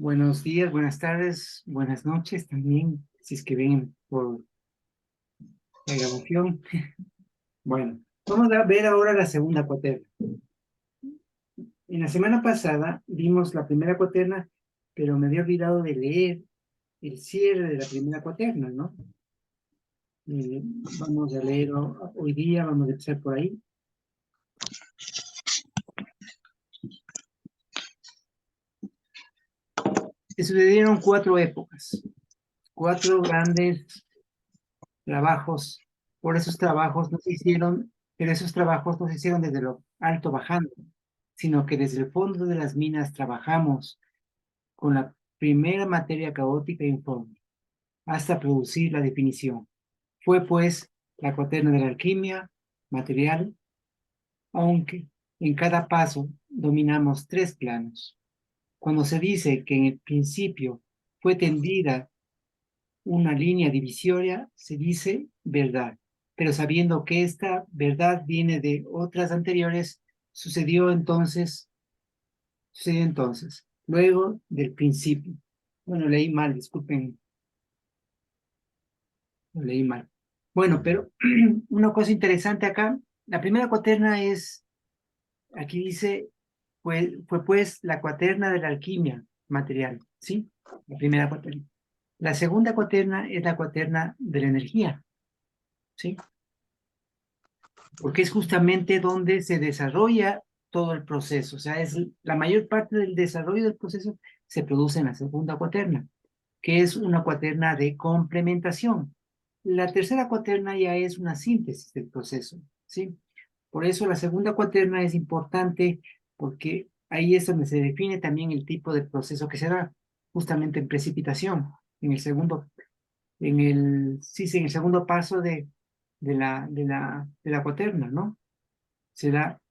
Buenos días, buenas tardes, buenas noches también, si es que ven por la grabación. Bueno, vamos a ver ahora la segunda cuaterna. En la semana pasada vimos la primera cuaterna, pero me había olvidado de leer el cierre de la primera cuaterna, ¿no? Vamos a leer hoy día, vamos a empezar por ahí. Se sucedieron 4 épocas, 4 grandes trabajos. Por esos trabajos no se hicieron, pero esos trabajos no se hicieron desde lo alto bajando, sino que desde el fondo de las minas trabajamos con la primera materia caótica e informe, hasta producir la definición. Fue pues la cuaterna de la alquimia material, aunque en cada paso dominamos 3 planos. Cuando se dice que en el principio fue tendida una línea divisoria, se dice verdad, pero sabiendo que esta verdad viene de otras anteriores, sucedió entonces, luego del principio. Bueno, leí mal, disculpen, lo leí mal. Bueno, pero una cosa interesante acá, la primera cuaterna es, aquí dice, fue pues la cuaterna de la alquimia material, ¿sí? La primera cuaterna. La segunda cuaterna es la cuaterna de la energía, ¿sí? Porque es justamente donde se desarrolla todo el proceso, o sea, es la mayor parte del desarrollo del proceso se produce en la segunda cuaterna, que es una cuaterna de complementación. La tercera cuaterna ya es una síntesis del proceso, ¿sí? Por eso la segunda cuaterna es importante porque ahí es donde se define también el tipo de proceso que se da, justamente en precipitación, en el segundo, sí, sí, en el segundo paso de la cuaterna, ¿no? Se da,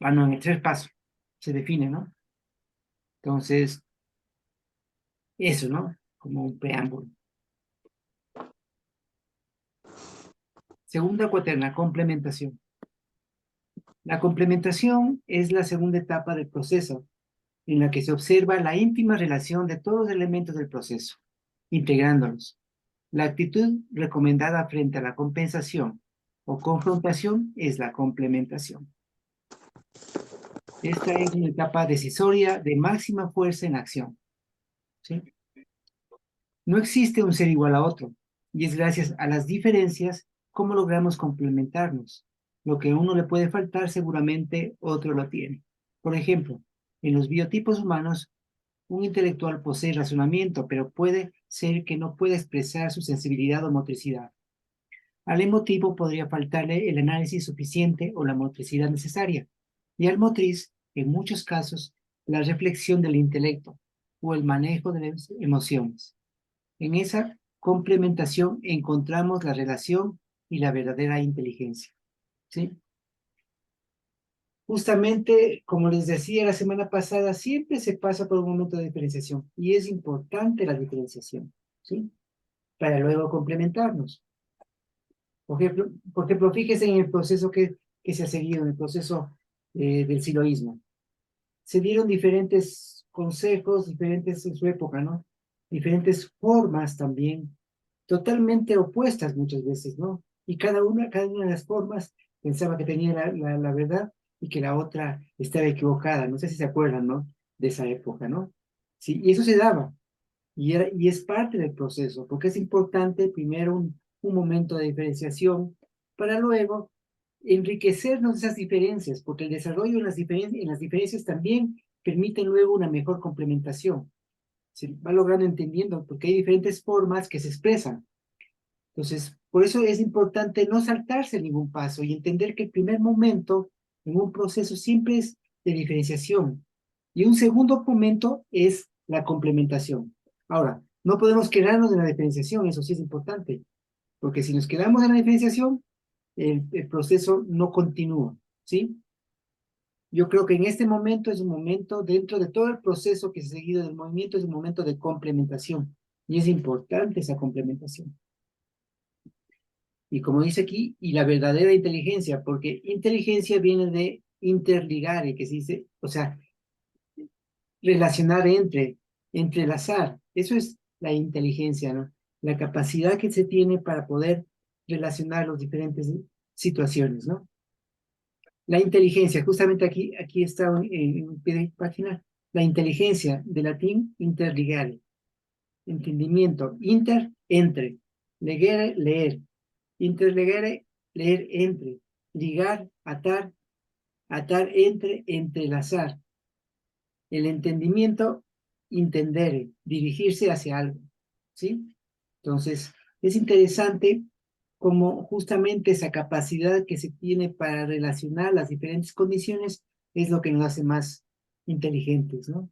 no, en el 3 pasos se define, ¿no? Entonces, eso, ¿no? Como un preámbulo. Segunda cuaterna, complementación. La complementación es la segunda etapa del proceso, en la que se observa la íntima relación de todos los elementos del proceso, integrándolos. La actitud recomendada frente a la compensación o confrontación es la complementación. Esta es una etapa decisoria de máxima fuerza en acción, ¿sí? No existe un ser igual a otro, y es gracias a las diferencias cómo logramos complementarnos. Lo que a uno le puede faltar, seguramente otro lo tiene. Por ejemplo, en los biotipos humanos, un intelectual posee razonamiento, pero puede ser que no pueda expresar su sensibilidad o motricidad. Al emotivo podría faltarle el análisis suficiente o la motricidad necesaria, y al motriz, en muchos casos, la reflexión del intelecto o el manejo de las emociones. En esa complementación encontramos la relación y la verdadera inteligencia, ¿sí? Justamente, como les decía la semana pasada, siempre se pasa por un momento de diferenciación y es importante la diferenciación, ¿sí? Para luego complementarnos. Por ejemplo, fíjese en el proceso que se ha seguido, en el proceso del siloísmo. Se dieron diferentes consejos, diferentes en su época, ¿no? Diferentes formas también, totalmente opuestas muchas veces, ¿no? Y cada una de las formas pensaba que tenía la verdad y que la otra estaba equivocada. No sé si se acuerdan, ¿no? De esa época, ¿no? Sí, y eso se daba. Y es parte del proceso, porque es importante primero un momento de diferenciación para luego enriquecernos de esas diferencias, porque el desarrollo en las diferencias también permite luego una mejor complementación. Se va logrando entendiendo, porque hay diferentes formas que se expresan. Entonces, por eso es importante no saltarse ningún paso y entender que el primer momento en un proceso siempre es de diferenciación y un segundo momento es la complementación. Ahora, no podemos quedarnos en la diferenciación, eso sí es importante, porque si nos quedamos en la diferenciación, el proceso no continúa, ¿sí? Yo creo que en este momento es un momento, dentro de todo el proceso que se ha seguido del movimiento, es un momento de complementación, y es importante esa complementación. Y como dice aquí, y la verdadera inteligencia, porque inteligencia viene de interligar, y que se dice, o sea, relacionar entrelazar. Eso es la inteligencia, ¿no? La capacidad que se tiene para poder relacionar las diferentes situaciones, ¿no? La inteligencia, justamente aquí está en pie de página, la inteligencia, de latín interligare, entendimiento, entre, legere, leer, interlegere, leer entre, ligar, atar entre, entrelazar, el entendimiento, entender, dirigirse hacia algo, ¿sí? Entonces, es interesante cómo justamente esa capacidad que se tiene para relacionar las diferentes condiciones es lo que nos hace más inteligentes, ¿no?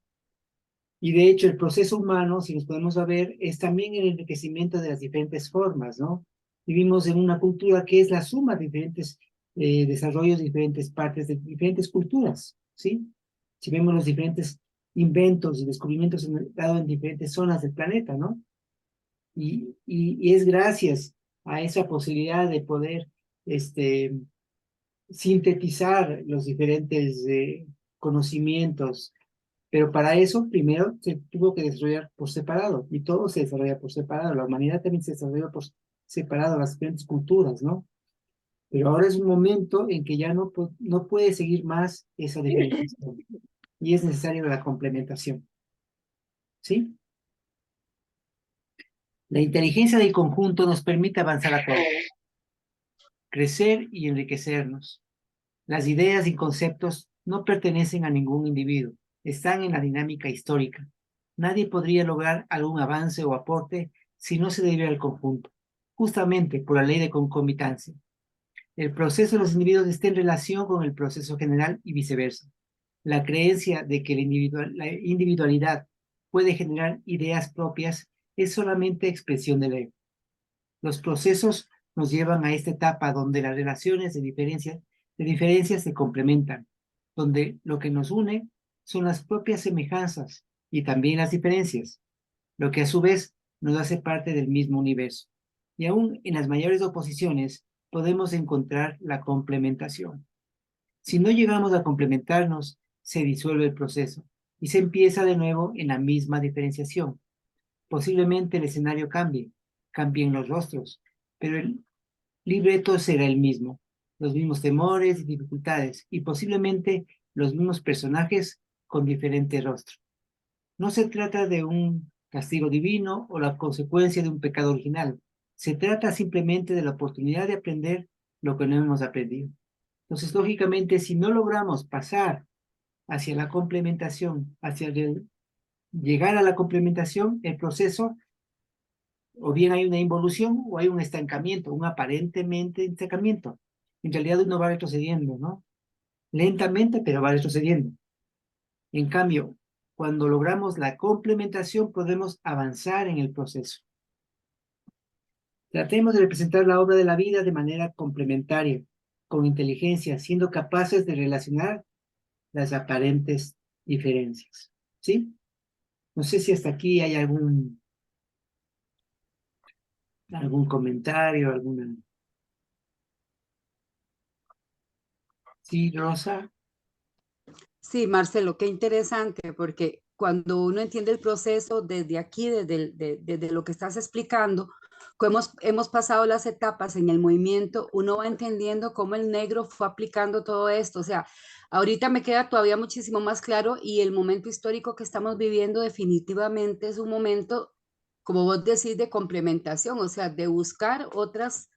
Y de hecho, el proceso humano, si nos podemos ver, es también el enriquecimiento de las diferentes formas, ¿no? Vivimos en una cultura que es la suma de diferentes desarrollos de diferentes partes, de diferentes culturas, ¿sí? Si vemos los diferentes inventos y descubrimientos dado en diferentes zonas del planeta, ¿no? Y es gracias a esa posibilidad de poder sintetizar los diferentes conocimientos, pero para eso primero se tuvo que desarrollar por separado, y todo se desarrolla por separado. La humanidad también se desarrolla por separado, las diferentes culturas, ¿no? Pero ahora es un momento en que ya no puede seguir más esa diferenciación, y es necesaria la complementación, ¿sí? La inteligencia del conjunto nos permite avanzar a todos, crecer y enriquecernos. Las ideas y conceptos no pertenecen a ningún individuo, están en la dinámica histórica. Nadie podría lograr algún avance o aporte si no se debiera al conjunto, justamente por la ley de concomitancia. El proceso de los individuos está en relación con el proceso general y viceversa. La creencia de que la individualidad puede generar ideas propias es solamente expresión del ego. Los procesos nos llevan a esta etapa donde las relaciones de diferencias se complementan, donde lo que nos une son las propias semejanzas y también las diferencias, lo que a su vez nos hace parte del mismo universo. Y aún en las mayores oposiciones podemos encontrar la complementación. Si no llegamos a complementarnos, se disuelve el proceso y se empieza de nuevo en la misma diferenciación. Posiblemente el escenario cambie, cambien los rostros, pero el libreto será el mismo, los mismos temores y dificultades, y posiblemente los mismos personajes con diferente rostro. No se trata de un castigo divino o la consecuencia de un pecado original. Se trata simplemente de la oportunidad de aprender lo que no hemos aprendido. Entonces, lógicamente, si no logramos pasar hacia la complementación, llegar a la complementación, el proceso, o bien hay una involución o hay un estancamiento, un aparentemente estancamiento. En realidad uno va retrocediendo, ¿no? Lentamente, pero va retrocediendo. En cambio, cuando logramos la complementación, podemos avanzar en el proceso. Tratemos de representar la obra de la vida de manera complementaria, con inteligencia, siendo capaces de relacionar las aparentes diferencias. ¿Sí? No sé si hasta aquí hay algún comentario, alguna... Sí, Rosa. Sí, Marcelo, qué interesante, porque cuando uno entiende el proceso desde aquí, desde lo que estás explicando, cómo hemos pasado las etapas en el movimiento, uno va entendiendo cómo el negro fue aplicando todo esto. O sea, ahorita me queda todavía muchísimo más claro y el momento histórico que estamos viviendo definitivamente es un momento, como vos decís, de complementación, o sea, de buscar otras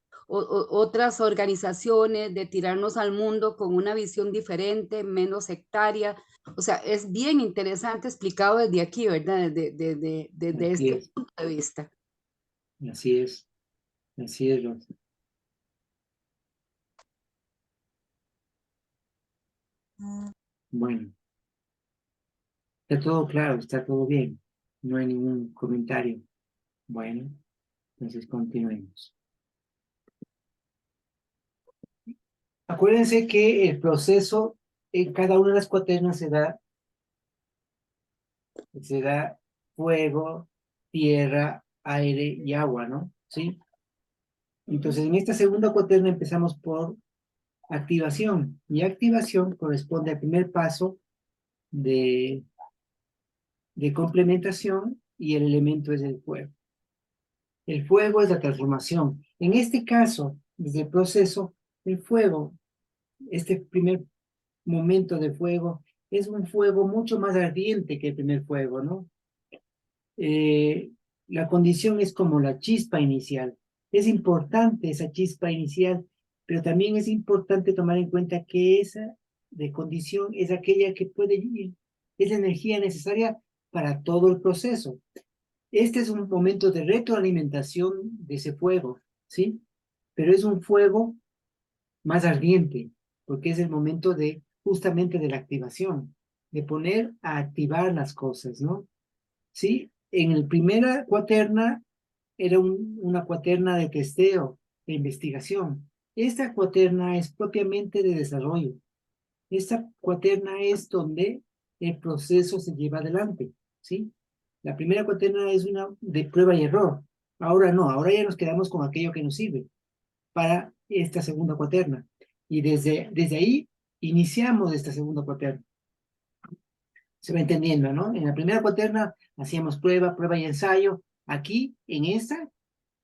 organizaciones, de tirarnos al mundo con una visión diferente, menos sectaria. O sea, es bien interesante explicado desde aquí, ¿verdad? Desde Así este es, punto de vista. así es, así es, Rosa. Bueno, está todo claro, está todo bien. No hay ningún comentario. Bueno, entonces continuemos. Acuérdense que el proceso en cada una de las cuaternas se da fuego, tierra, aire y agua, ¿no? ¿Sí? Entonces, en esta segunda cuaterna empezamos por activación, y activación corresponde al primer paso de de complementación y el elemento es el fuego. El fuego es la transformación. En este caso, desde el proceso, el fuego, este primer momento de fuego, es un fuego mucho más ardiente que el primer fuego, ¿no? La condición es como la chispa inicial. Es importante esa chispa inicial, pero también es importante tomar en cuenta que esa de condición es aquella que puede ir, es la energía necesaria para todo el proceso. Este es un momento de retroalimentación de ese fuego, ¿sí? Pero es un fuego más ardiente, porque es el momento de justamente de la activación, de poner a activar las cosas, ¿no? ¿Sí? En la primera cuaterna era una cuaterna de testeo, de investigación. Esta cuaterna es propiamente de desarrollo. Esta cuaterna es donde el proceso se lleva adelante, ¿sí? La primera cuaterna es una de prueba y error. Ahora no, ahora ya nos quedamos con aquello que nos sirve para esta segunda cuaterna. Y desde ahí iniciamos esta segunda cuaterna. Se va entendiendo, ¿no? En la primera cuaterna hacíamos prueba, prueba y ensayo. Aquí, en esta,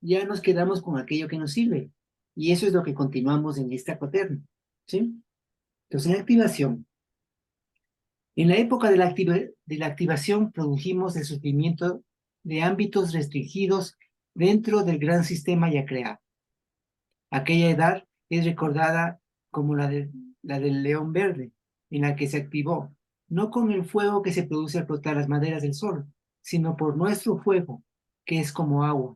ya nos quedamos con aquello que nos sirve. Y eso es lo que continuamos en esta cuaterna, ¿sí? Entonces, en activación. En la época de la activación produjimos el surgimiento de ámbitos restringidos dentro del gran sistema ya creado. Aquella edad es recordada como la del león verde, en la que se activó, no con el fuego que se produce al flotar las maderas del sol, sino por nuestro fuego, que es como agua,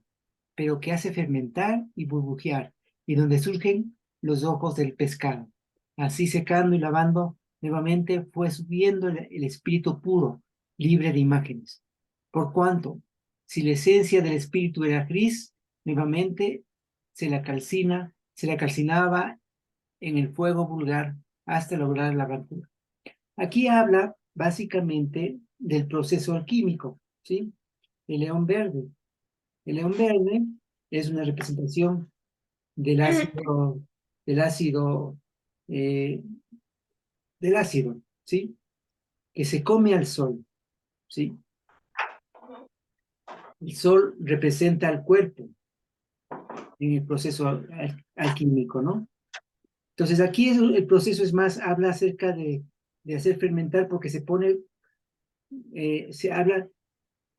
pero que hace fermentar y burbujear, y donde surgen los ojos del pescado. Así secando y lavando, nuevamente fue subiendo el espíritu puro, libre de imágenes. Por cuanto, si la esencia del espíritu era gris, nuevamente se la calcinaba en el fuego vulgar hasta lograr la blancura. Aquí habla básicamente del proceso alquímico, ¿sí? El león verde. El león verde es una representación del ácido, del ácido, eh, del ácido, ¿sí? Que se come al sol, ¿sí? El sol representa al cuerpo en el proceso alquímico, ¿no? Entonces aquí el proceso es más, habla acerca de hacer fermentar porque se pone, se habla,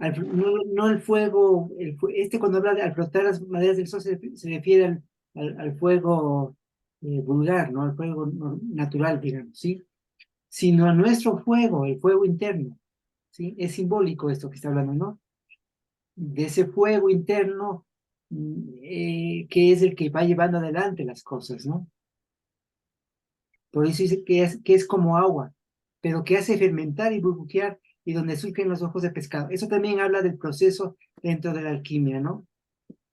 no el fuego, este cuando habla de al flotar las maderas del sol se refiere al fuego vulgar, ¿no? Al fuego natural, digamos, ¿sí? Sino a nuestro fuego, el fuego interno, ¿sí? Es simbólico esto que está hablando, ¿no? De ese fuego interno que es el que va llevando adelante las cosas, ¿no? Por eso dice que es como agua, pero que hace fermentar y burbujear y donde surgen los ojos de pescado. Eso también habla del proceso dentro de la alquimia, ¿no?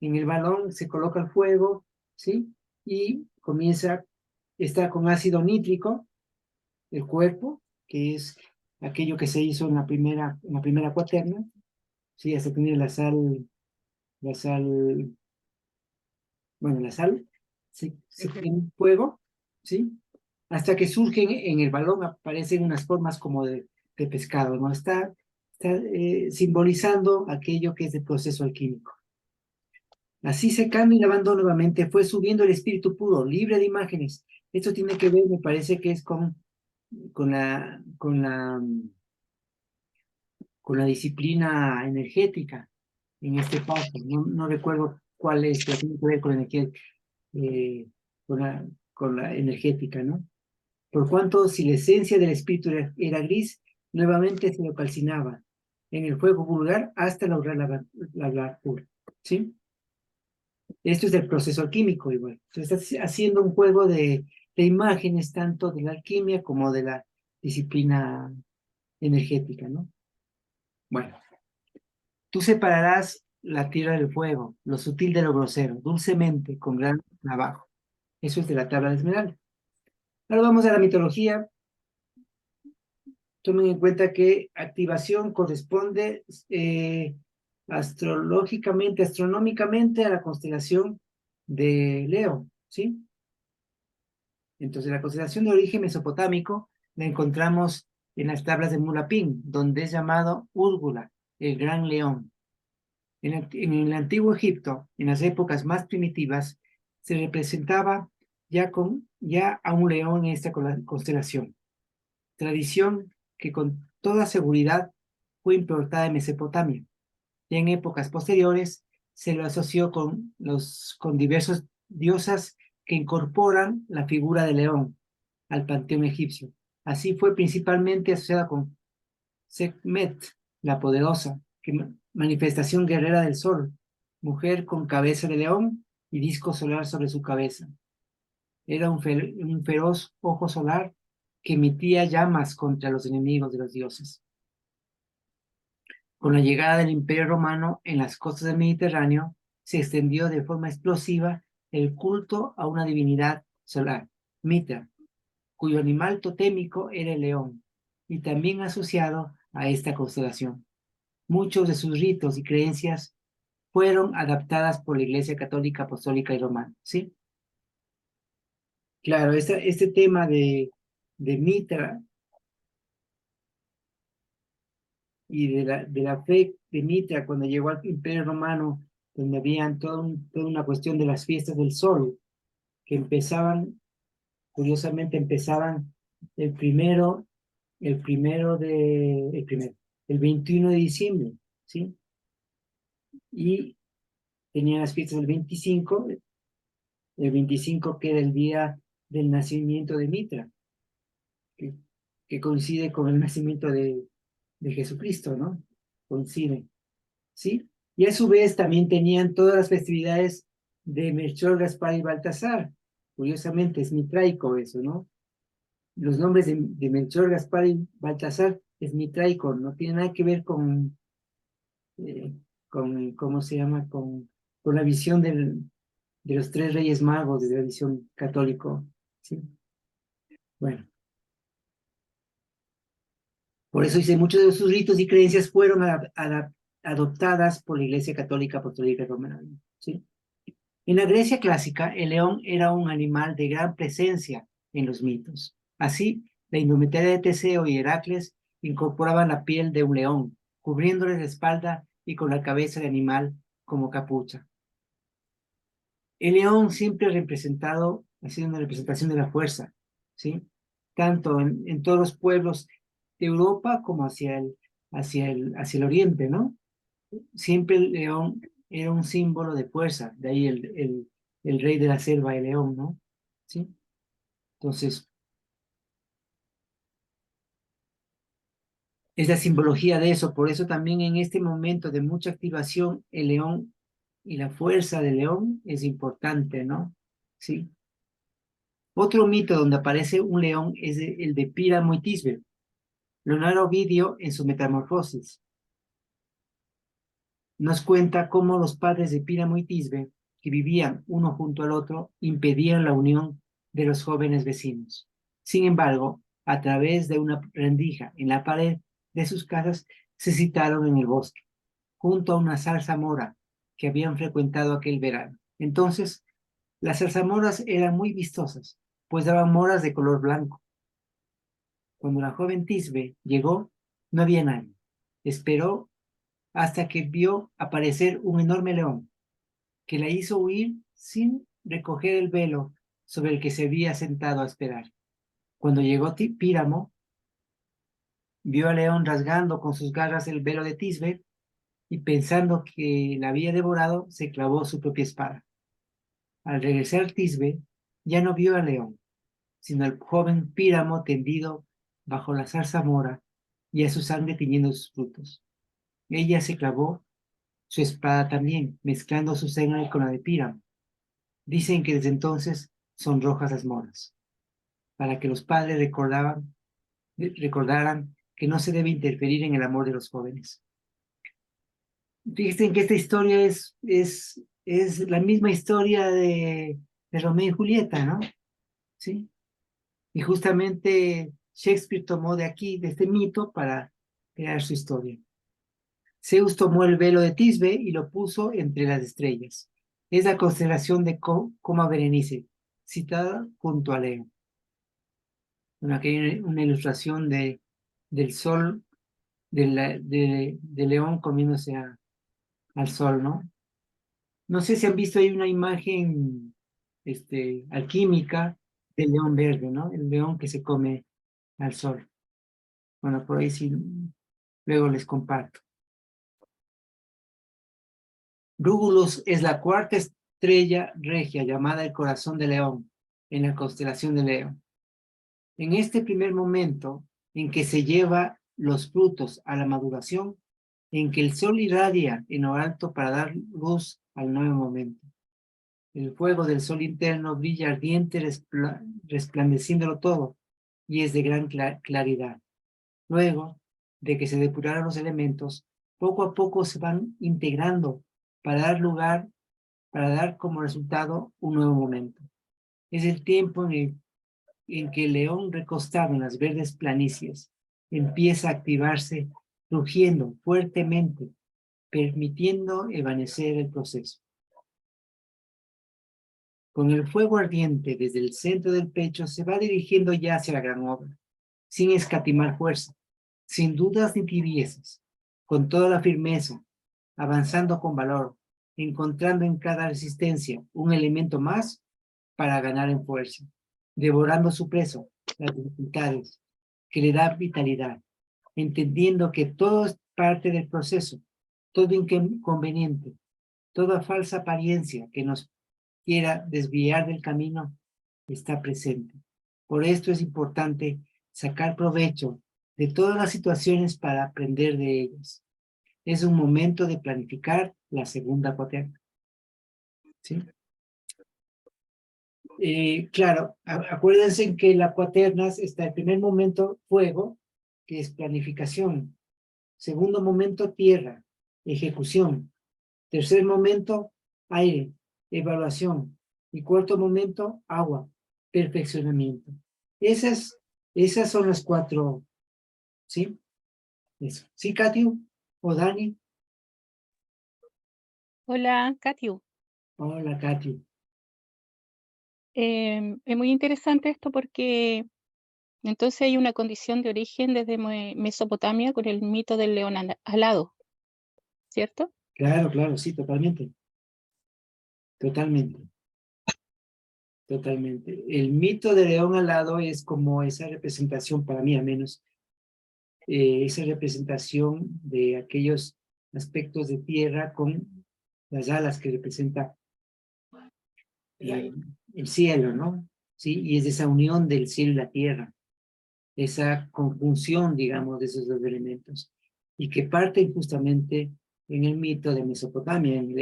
En el balón se coloca el fuego, ¿sí? Y comienza, está con ácido nítrico, el cuerpo, que es aquello que se hizo en la primera cuaterna, ¿sí? Hasta tener la sal, bueno, la sal, se tiene fuego, ¿sí? Hasta que surgen en el balón, aparecen unas formas como de pescado, ¿no? Está simbolizando aquello que es el proceso alquímico. Así secando y lavando nuevamente, fue subiendo el espíritu puro, libre de imágenes. Esto tiene que ver, me parece que es con la, con la, con la disciplina energética en este paso. No recuerdo cuál es, pero tiene que ver con la energía, eh, con la energética, ¿no? Por cuanto si la esencia del espíritu era gris, nuevamente se lo calcinaba en el fuego vulgar hasta lograr la blancura, ¿sí? Esto es del proceso alquímico igual. Entonces estás haciendo un juego de imágenes tanto de la alquimia como de la disciplina energética, ¿no? Bueno, tú separarás la tierra del fuego, lo sutil de lo grosero, dulcemente, con gran trabajo. Eso es de la tabla de Esmeralda. Ahora vamos a la mitología. Tomen en cuenta que activación corresponde astrológicamente, astronómicamente a la constelación de Leo, ¿sí? Entonces la constelación de origen mesopotámico la encontramos en las tablas de Mulapín, donde es llamado Úrgula, el gran león. En el antiguo Egipto, en las épocas más primitivas, se representaba ya a un león en esta constelación, tradición que con toda seguridad fue importada de Mesopotamia. Y en épocas posteriores se lo asoció con diversas diosas que incorporan la figura de león al panteón egipcio. Así fue principalmente asociada con Sekhmet, la poderosa, manifestación guerrera del sol, mujer con cabeza de león y disco solar sobre su cabeza. Era un feroz ojo solar que emitía llamas contra los enemigos de los dioses. Con la llegada del Imperio Romano en las costas del Mediterráneo, se extendió de forma explosiva el culto a una divinidad solar, Mitra, cuyo animal totémico era el león, y también asociado a esta constelación. Muchos de sus ritos y creencias fueron adaptadas por la Iglesia Católica, Apostólica y Romana, ¿sí? Claro, este tema de Mitra y de la fe de Mitra cuando llegó al Imperio Romano, donde habían toda una cuestión de las fiestas del sol, que curiosamente empezaban el primero, el 21 de diciembre, ¿sí? Y tenían las fiestas el 25 que era el día del nacimiento de Mitra, que, que coincide con el nacimiento de Jesucristo, ¿no? Coincide, ¿sí? Y a su vez también tenían todas las festividades de Melchor, Gaspar y Baltasar. Curiosamente es mitraico eso, ¿no? Los nombres de Melchor, Gaspar y Baltasar es mitraico, no tiene nada que ver eh, ¿cómo se llama? Con la visión de los tres reyes magos de la visión católico, ¿sí? Bueno, por eso dice, muchos de sus ritos y creencias fueron adoptadas por la Iglesia Católica Apostólica y Romana, ¿sí? En la Grecia clásica, el león era un animal de gran presencia en los mitos. Así, la indumentaria de Teseo y Heracles incorporaban la piel de un león, cubriéndoles la espalda y con la cabeza de animal como capucha. El león siempre ha sido una representación de la fuerza, ¿sí? Tanto en todos los pueblos de Europa como hacia el oriente, ¿no? Siempre el león era un símbolo de fuerza, de ahí el rey de la selva, el león, ¿no? ¿Sí? Entonces, es la simbología de eso, por eso también en este momento de mucha activación, el león y la fuerza del león es importante, ¿no? ¿Sí? Otro mito donde aparece un león es el de Píramo y Tisbe. Leonardo Ovidio, en su Metamorfosis, nos cuenta cómo los padres de Píramo y Tisbe, que vivían uno junto al otro, impedían la unión de los jóvenes vecinos. Sin embargo, a través de una rendija en la pared de sus casas, se citaron en el bosque, junto a una zarzamora que habían frecuentado aquel verano. Entonces, las zarzamoras eran muy vistosas, pues daban moras de color blanco. Cuando la joven Tisbe llegó, no había nadie. Esperó hasta que vio aparecer un enorme león, que la hizo huir sin recoger el velo sobre el que se había sentado a esperar. Cuando llegó Píramo, vio al león rasgando con sus garras el velo de Tisbe y pensando que la había devorado, se clavó su propia espada. Al regresar Tisbe, ya no vio al león, sino al joven Píramo tendido bajo la zarzamora y a su sangre tiñendo sus frutos. Ella se clavó su espada también, mezclando su sangre con la de Píramo. Dicen que desde entonces son rojas las moras, para que los padres recordaran que no se debe interferir en el amor de los jóvenes. Fíjense que esta historia es la misma historia de Romeo y Julieta, ¿no? ¿Sí? Y justamente Shakespeare tomó de aquí, de este mito, para crear su historia. Zeus tomó el velo de Tisbe y lo puso entre las estrellas. Es la constelación de Coma Berenice, citada junto a Leo. Bueno, aquí hay una ilustración del sol, de león comiéndose al sol, ¿no? No sé si han visto ahí una imagen alquímica del león verde, ¿no? El león que se come al sol. Bueno, por ahí sí, luego les comparto. Rugulus es la cuarta estrella regia llamada el corazón de león en la constelación de Leo. En este primer momento en que se lleva los frutos a la maduración, en que el sol irradia en lo alto para dar luz al nuevo momento. El fuego del sol interno brilla ardiente, resplandeciéndolo todo, y es de gran claridad. Luego de que se depuraron los elementos, poco a poco se van integrando para dar como resultado un nuevo momento. Es el tiempo en que el león recostado en las verdes planicies empieza a activarse, rugiendo fuertemente, permitiendo evanecer el proceso. Con el fuego ardiente desde el centro del pecho se va dirigiendo ya hacia la gran obra, sin escatimar fuerza, sin dudas ni tibiezas, con toda la firmeza, avanzando con valor, encontrando en cada resistencia un elemento más para ganar en fuerza, devorando su preso, las dificultades, que le da vitalidad, entendiendo que todo es parte del proceso, todo inconveniente, toda falsa apariencia que nos quiera desviar del camino está presente. Por esto es importante sacar provecho de todas las situaciones para aprender de ellas. Es un momento de planificar la segunda cuaterna. ¿Sí? Claro, acuérdense que la cuaternas está el primer momento fuego, que es planificación. Segundo momento tierra, ejecución. Tercer momento aire, evaluación. Y cuarto momento agua, perfeccionamiento. Esas son las cuatro, ¿sí? Eso. ¿Sí, Katiu? ¿O Dani? Hola, Katiu. Hola, Katiu. Es muy interesante esto porque entonces hay una condición de origen desde Mesopotamia con el mito del león alado, ¿cierto? Claro, claro, sí, totalmente. Totalmente. Totalmente. El mito de león alado es como esa representación, para mí al menos, esa representación de aquellos aspectos de tierra con las alas que representa el cielo, ¿no? Sí, y es esa unión del cielo y la tierra, esa conjunción, digamos, de esos dos elementos, y que parten justamente en el mito de Mesopotamia. En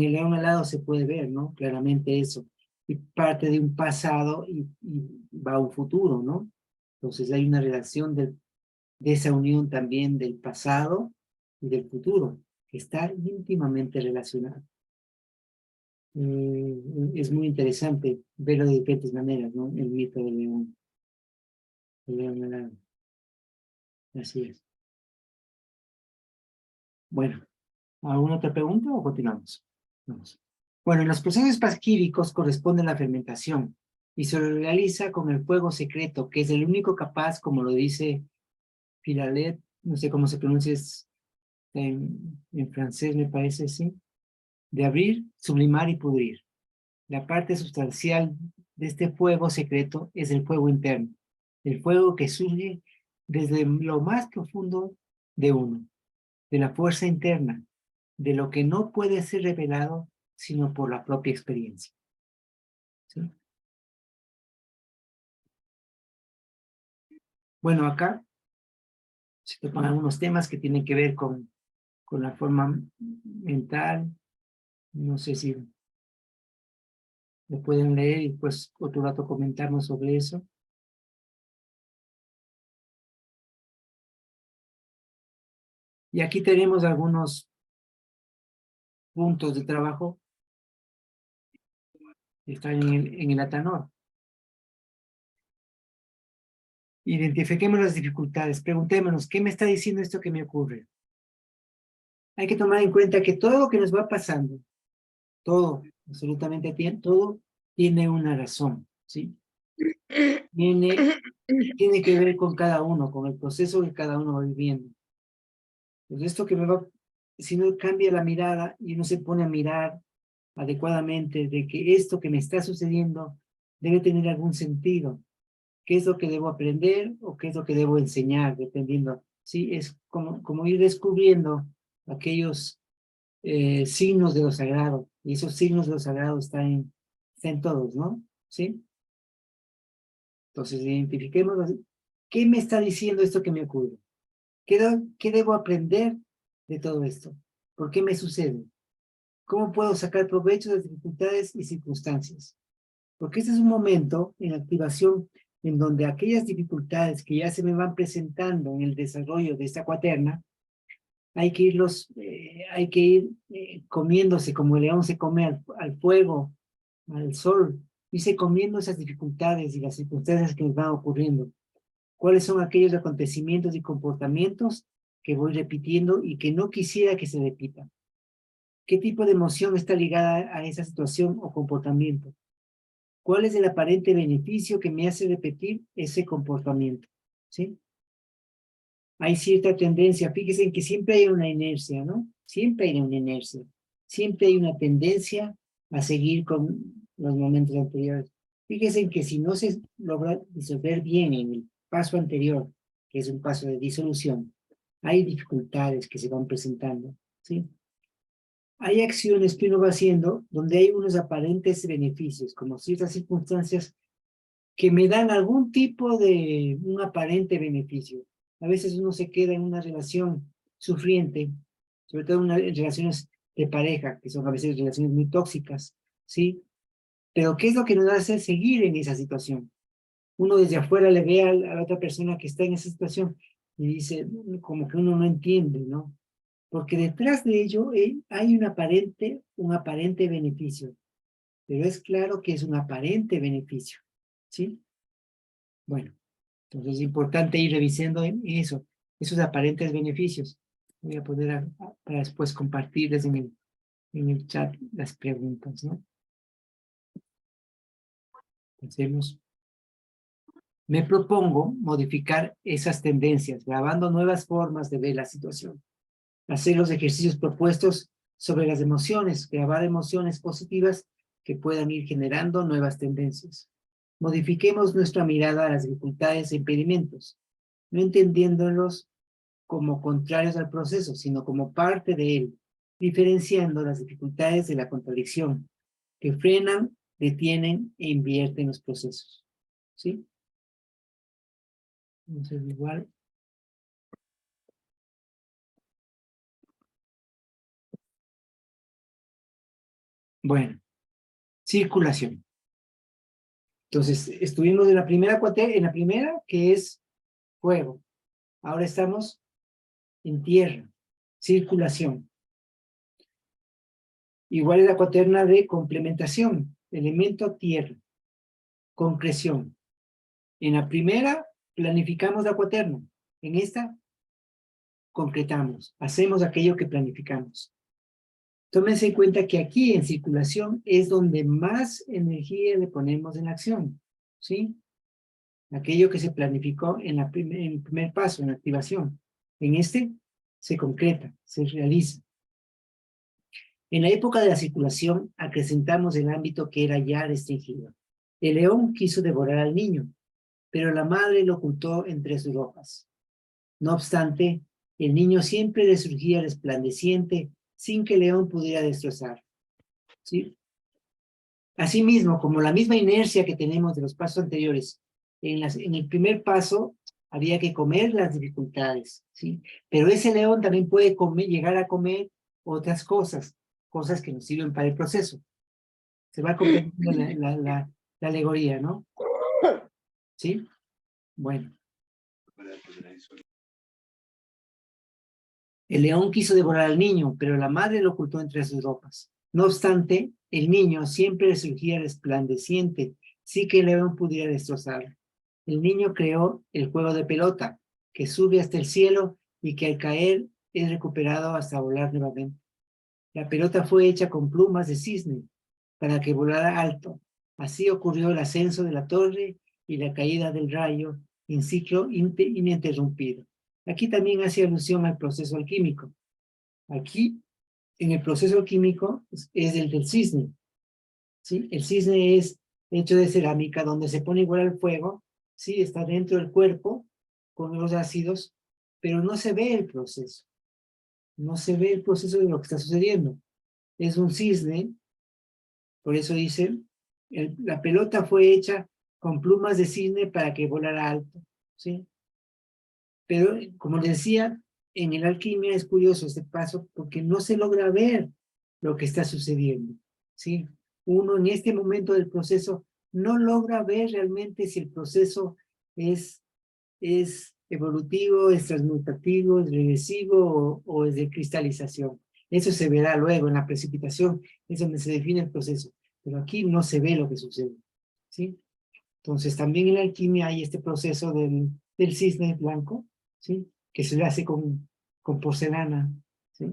el león alado se puede ver, ¿no? Claramente eso, y parte de un pasado y va a un futuro, ¿no? Entonces hay una relación de esa unión también del pasado y del futuro, que está íntimamente relacionada. Es muy interesante verlo de diferentes maneras, ¿no? El mito del león alado. Así es. Bueno, ¿alguna otra pregunta o continuamos? Vamos. Bueno, en los procesos pasquíricos corresponde la fermentación y se realiza con el fuego secreto, que es el único capaz, como lo dice Philalet, no sé cómo se pronuncia en francés, me parece, sí, de abrir, sublimar y pudrir. La parte sustancial de este fuego secreto es el fuego interno, el fuego que surge desde lo más profundo de uno, de la fuerza interna, de lo que no puede ser revelado sino por la propia experiencia. ¿Sí? Bueno, acá se tocan algunos temas que tienen que ver con la forma mental. No sé si lo pueden leer y pues otro rato comentarnos sobre eso. Y aquí tenemos algunos puntos de trabajo que están en el Atanor. Identifiquemos las dificultades, preguntémonos, ¿qué me está diciendo esto que me ocurre? Hay que tomar en cuenta que todo lo que nos va pasando, todo, absolutamente todo, tiene una razón, ¿sí? Tiene tiene que ver con cada uno, con el proceso que cada uno va viviendo. Pues esto que me va, si no cambia la mirada y uno se pone a mirar adecuadamente de que esto que me está sucediendo debe tener algún sentido. ¿Qué es lo que debo aprender o qué es lo que debo enseñar? Dependiendo. Sí, es como ir descubriendo aquellos signos de lo sagrado. Y esos signos de lo sagrado están en todos, ¿no? ¿Sí? Entonces, identifiquemos qué me está diciendo esto que me ocurre. ¿Qué debo aprender de todo esto? ¿Por qué me sucede? ¿Cómo puedo sacar provecho de las dificultades y circunstancias? Porque este es un momento en activación en donde aquellas dificultades que ya se me van presentando en el desarrollo de esta cuaterna, hay que ir comiéndose como el león se come al fuego, al sol, irse comiendo esas dificultades y las circunstancias que nos van ocurriendo. ¿Cuáles son aquellos acontecimientos y comportamientos que voy repitiendo y que no quisiera que se repitan? ¿Qué tipo de emoción está ligada a esa situación o comportamiento? ¿Cuál es el aparente beneficio que me hace repetir ese comportamiento? ¿Sí? Hay cierta tendencia, fíjense en que siempre hay una inercia, ¿no? Siempre hay una inercia. Siempre hay una tendencia a seguir con los momentos anteriores. Fíjense en que si no se logra disolver bien en el paso anterior, que es un paso de disolución, hay dificultades que se van presentando, ¿sí? Hay acciones que uno va haciendo donde hay unos aparentes beneficios, como ciertas circunstancias que me dan algún tipo de un aparente beneficio. A veces uno se queda en una relación sufriente, sobre todo en relaciones de pareja, que son a veces relaciones muy tóxicas, ¿sí? Pero ¿qué es lo que nos hace seguir en esa situación? Uno desde afuera le ve a la otra persona que está en esa situación y dice, como que uno no entiende, ¿no? Porque detrás de ello hay un aparente beneficio, pero es claro que es un aparente beneficio, ¿sí? Bueno, entonces es importante ir revisando en eso, esos aparentes beneficios. Voy a poner para después compartirles en el chat las preguntas, ¿no? Hacemos. Me propongo modificar esas tendencias, grabando nuevas formas de ver la situación. Hacer los ejercicios propuestos sobre las emociones, grabar emociones positivas que puedan ir generando nuevas tendencias. Modifiquemos nuestra mirada a las dificultades e impedimentos, no entendiéndolos como contrarios al proceso, sino como parte de él, diferenciando las dificultades de la contradicción, que frenan, detienen e invierten los procesos. ¿Sí? Entonces, igual. Bueno, circulación. Entonces, estuvimos en la primera que es fuego. Ahora estamos en tierra, circulación. Igual es la cuaterna de complementación, elemento tierra, concreción. En la primera, planificamos la cuaterna. En esta, concretamos, hacemos aquello que planificamos. Tómense en cuenta que aquí en circulación es donde más energía le ponemos en la acción, ¿sí? Aquello que se planificó en el primer paso, en la activación. En este, se concreta, se realiza. En la época de la circulación, acrecentamos el ámbito que era ya restringido. El león quiso devorar al niño, pero la madre lo ocultó entre sus ropas. No obstante, el niño siempre resurgía resplandeciente sin que el león pudiera destrozar. ¿Sí? Asimismo, como la misma inercia que tenemos de los pasos anteriores, en el primer paso había que comer las dificultades, ¿sí? Pero ese león también puede llegar a comer otras cosas que nos sirven para el proceso. Se va comprendiendo la alegoría, ¿no? ¿Sí? Bueno. El león quiso devorar al niño, pero la madre lo ocultó entre sus ropas. No obstante, el niño siempre resurgía resplandeciente, sin que el león pudiera destrozarlo. El niño creó el juego de pelota, que sube hasta el cielo y que al caer es recuperado hasta volar nuevamente. La pelota fue hecha con plumas de cisne, para que volara alto. Así ocurrió el ascenso de la torre y la caída del rayo en ciclo ininterrumpido. Aquí también hace alusión al proceso alquímico. Aquí, en el proceso alquímico, es el del cisne, ¿sí? El cisne es hecho de cerámica, donde se pone igual al fuego, ¿sí? Está dentro del cuerpo, con los ácidos, pero no se ve el proceso. No se ve el proceso de lo que está sucediendo. Es un cisne, por eso dicen, la pelota fue hecha con plumas de cisne para que volara alto, ¿sí? Pero, como les decía, en la alquimia es curioso este paso porque no se logra ver lo que está sucediendo, ¿sí? Uno en este momento del proceso no logra ver realmente si el proceso es evolutivo, es transmutativo, es regresivo o es de cristalización. Eso se verá luego en la precipitación, es donde se define el proceso. Pero aquí no se ve lo que sucede, ¿sí? Entonces también en la alquimia hay este proceso del cisne blanco, ¿sí? Que se le hace con porcelana, ¿sí?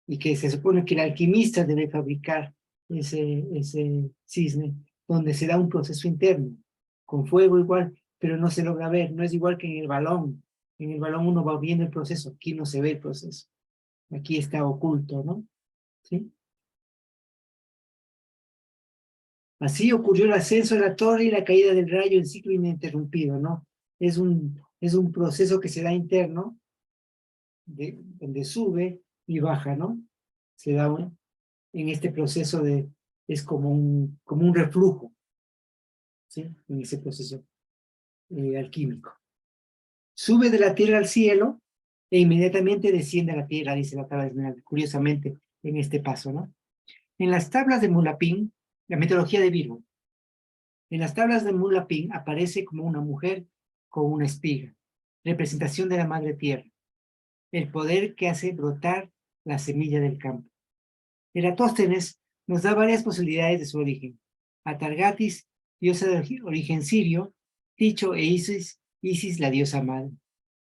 Y que se supone que el alquimista debe fabricar ese cisne, donde se da un proceso interno, con fuego igual, pero no se logra ver, no es igual que en el balón. En el balón uno va viendo el proceso, aquí no se ve el proceso, aquí está oculto, ¿no? ¿Sí? Así ocurrió el ascenso de la torre y la caída del rayo en ciclo ininterrumpido, ¿no? Es un proceso que se da interno, donde sube y baja, ¿no? Se da en este proceso es como un reflujo, ¿sí? En ese proceso alquímico. Sube de la tierra al cielo e inmediatamente desciende a la tierra, dice la tabla de Esmeralda, curiosamente, en este paso, ¿no? En las tablas de Mulapín, la mitología de Virgo, en las tablas de Mulapín aparece como una mujer con una espiga, representación de la madre tierra, el poder que hace brotar la semilla del campo. Eratóstenes nos da varias posibilidades de su origen. Atargatis, diosa de origen sirio, Ticho e Isis la diosa madre.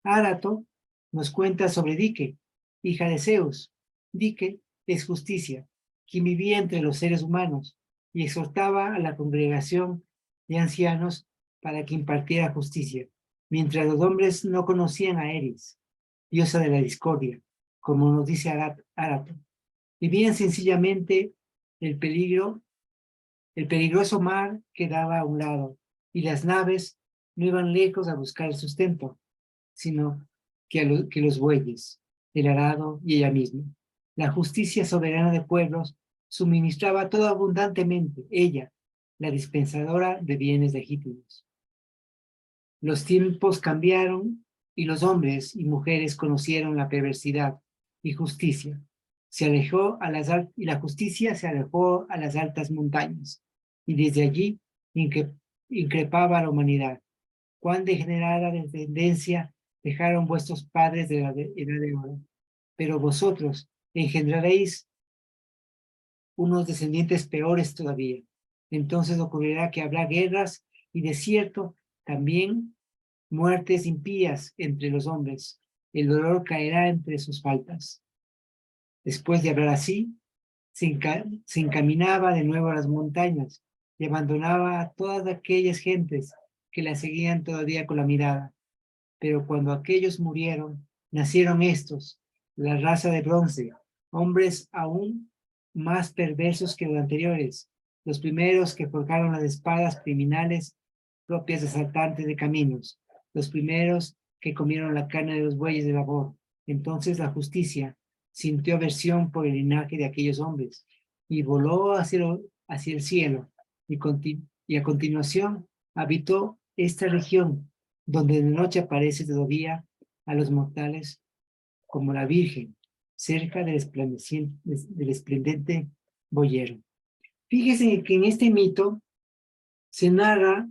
Árato nos cuenta sobre Dike, hija de Zeus. Dike es justicia, quien vivía entre los seres humanos y exhortaba a la congregación de ancianos para que impartiera justicia, mientras los hombres no conocían a Eris, diosa de la discordia, como nos dice Árato. Vivían sencillamente el peligroso mar quedaba a un lado, y las naves no iban lejos a buscar el sustento, sino que los bueyes, el arado y ella misma. La justicia soberana de pueblos suministraba todo abundantemente, ella, la dispensadora de bienes legítimos. Los tiempos cambiaron y los hombres y mujeres conocieron la perversidad y justicia. Y la justicia se alejó a las altas montañas, y desde allí increpaba a la humanidad. Cuán degenerada descendencia dejaron vuestros padres de la edad de oro. Pero vosotros engendraréis unos descendientes peores todavía. Entonces ocurrirá que habrá guerras y desierto, también muertes impías entre los hombres. El dolor caerá entre sus faltas. Después de hablar así, se encaminaba de nuevo a las montañas y abandonaba a todas aquellas gentes que la seguían todavía con la mirada. Pero cuando aquellos murieron, nacieron estos, la raza de bronce, hombres aún más perversos que los anteriores, los primeros que forjaron las espadas criminales propias de asaltantes de caminos, los primeros que comieron la carne de los bueyes de labor. Entonces la justicia sintió aversión por el linaje de aquellos hombres y voló hacia el cielo y a continuación habitó esta región donde de noche aparece todavía a los mortales como la Virgen, cerca del esplendente boyero. Fíjense que en este mito se narra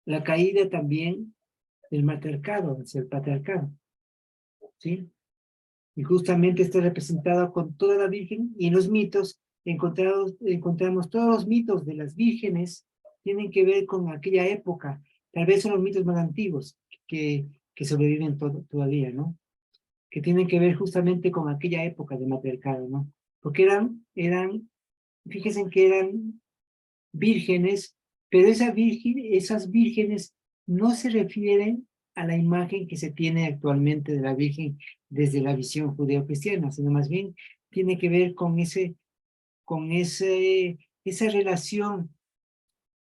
la caída también del matriarcado, del patriarcado, ¿sí? Y justamente está representado con toda la Virgen, y en los mitos encontramos todos los mitos de las vírgenes, tienen que ver con aquella época, tal vez son los mitos más antiguos que sobreviven todavía, ¿no? Que tienen que ver justamente con aquella época de matriarcado, ¿no? Porque fíjense que eran vírgenes, pero esas vírgenes no se refieren a la imagen que se tiene actualmente de la Virgen desde la visión judeocristiana, sino más bien tiene que ver con esa relación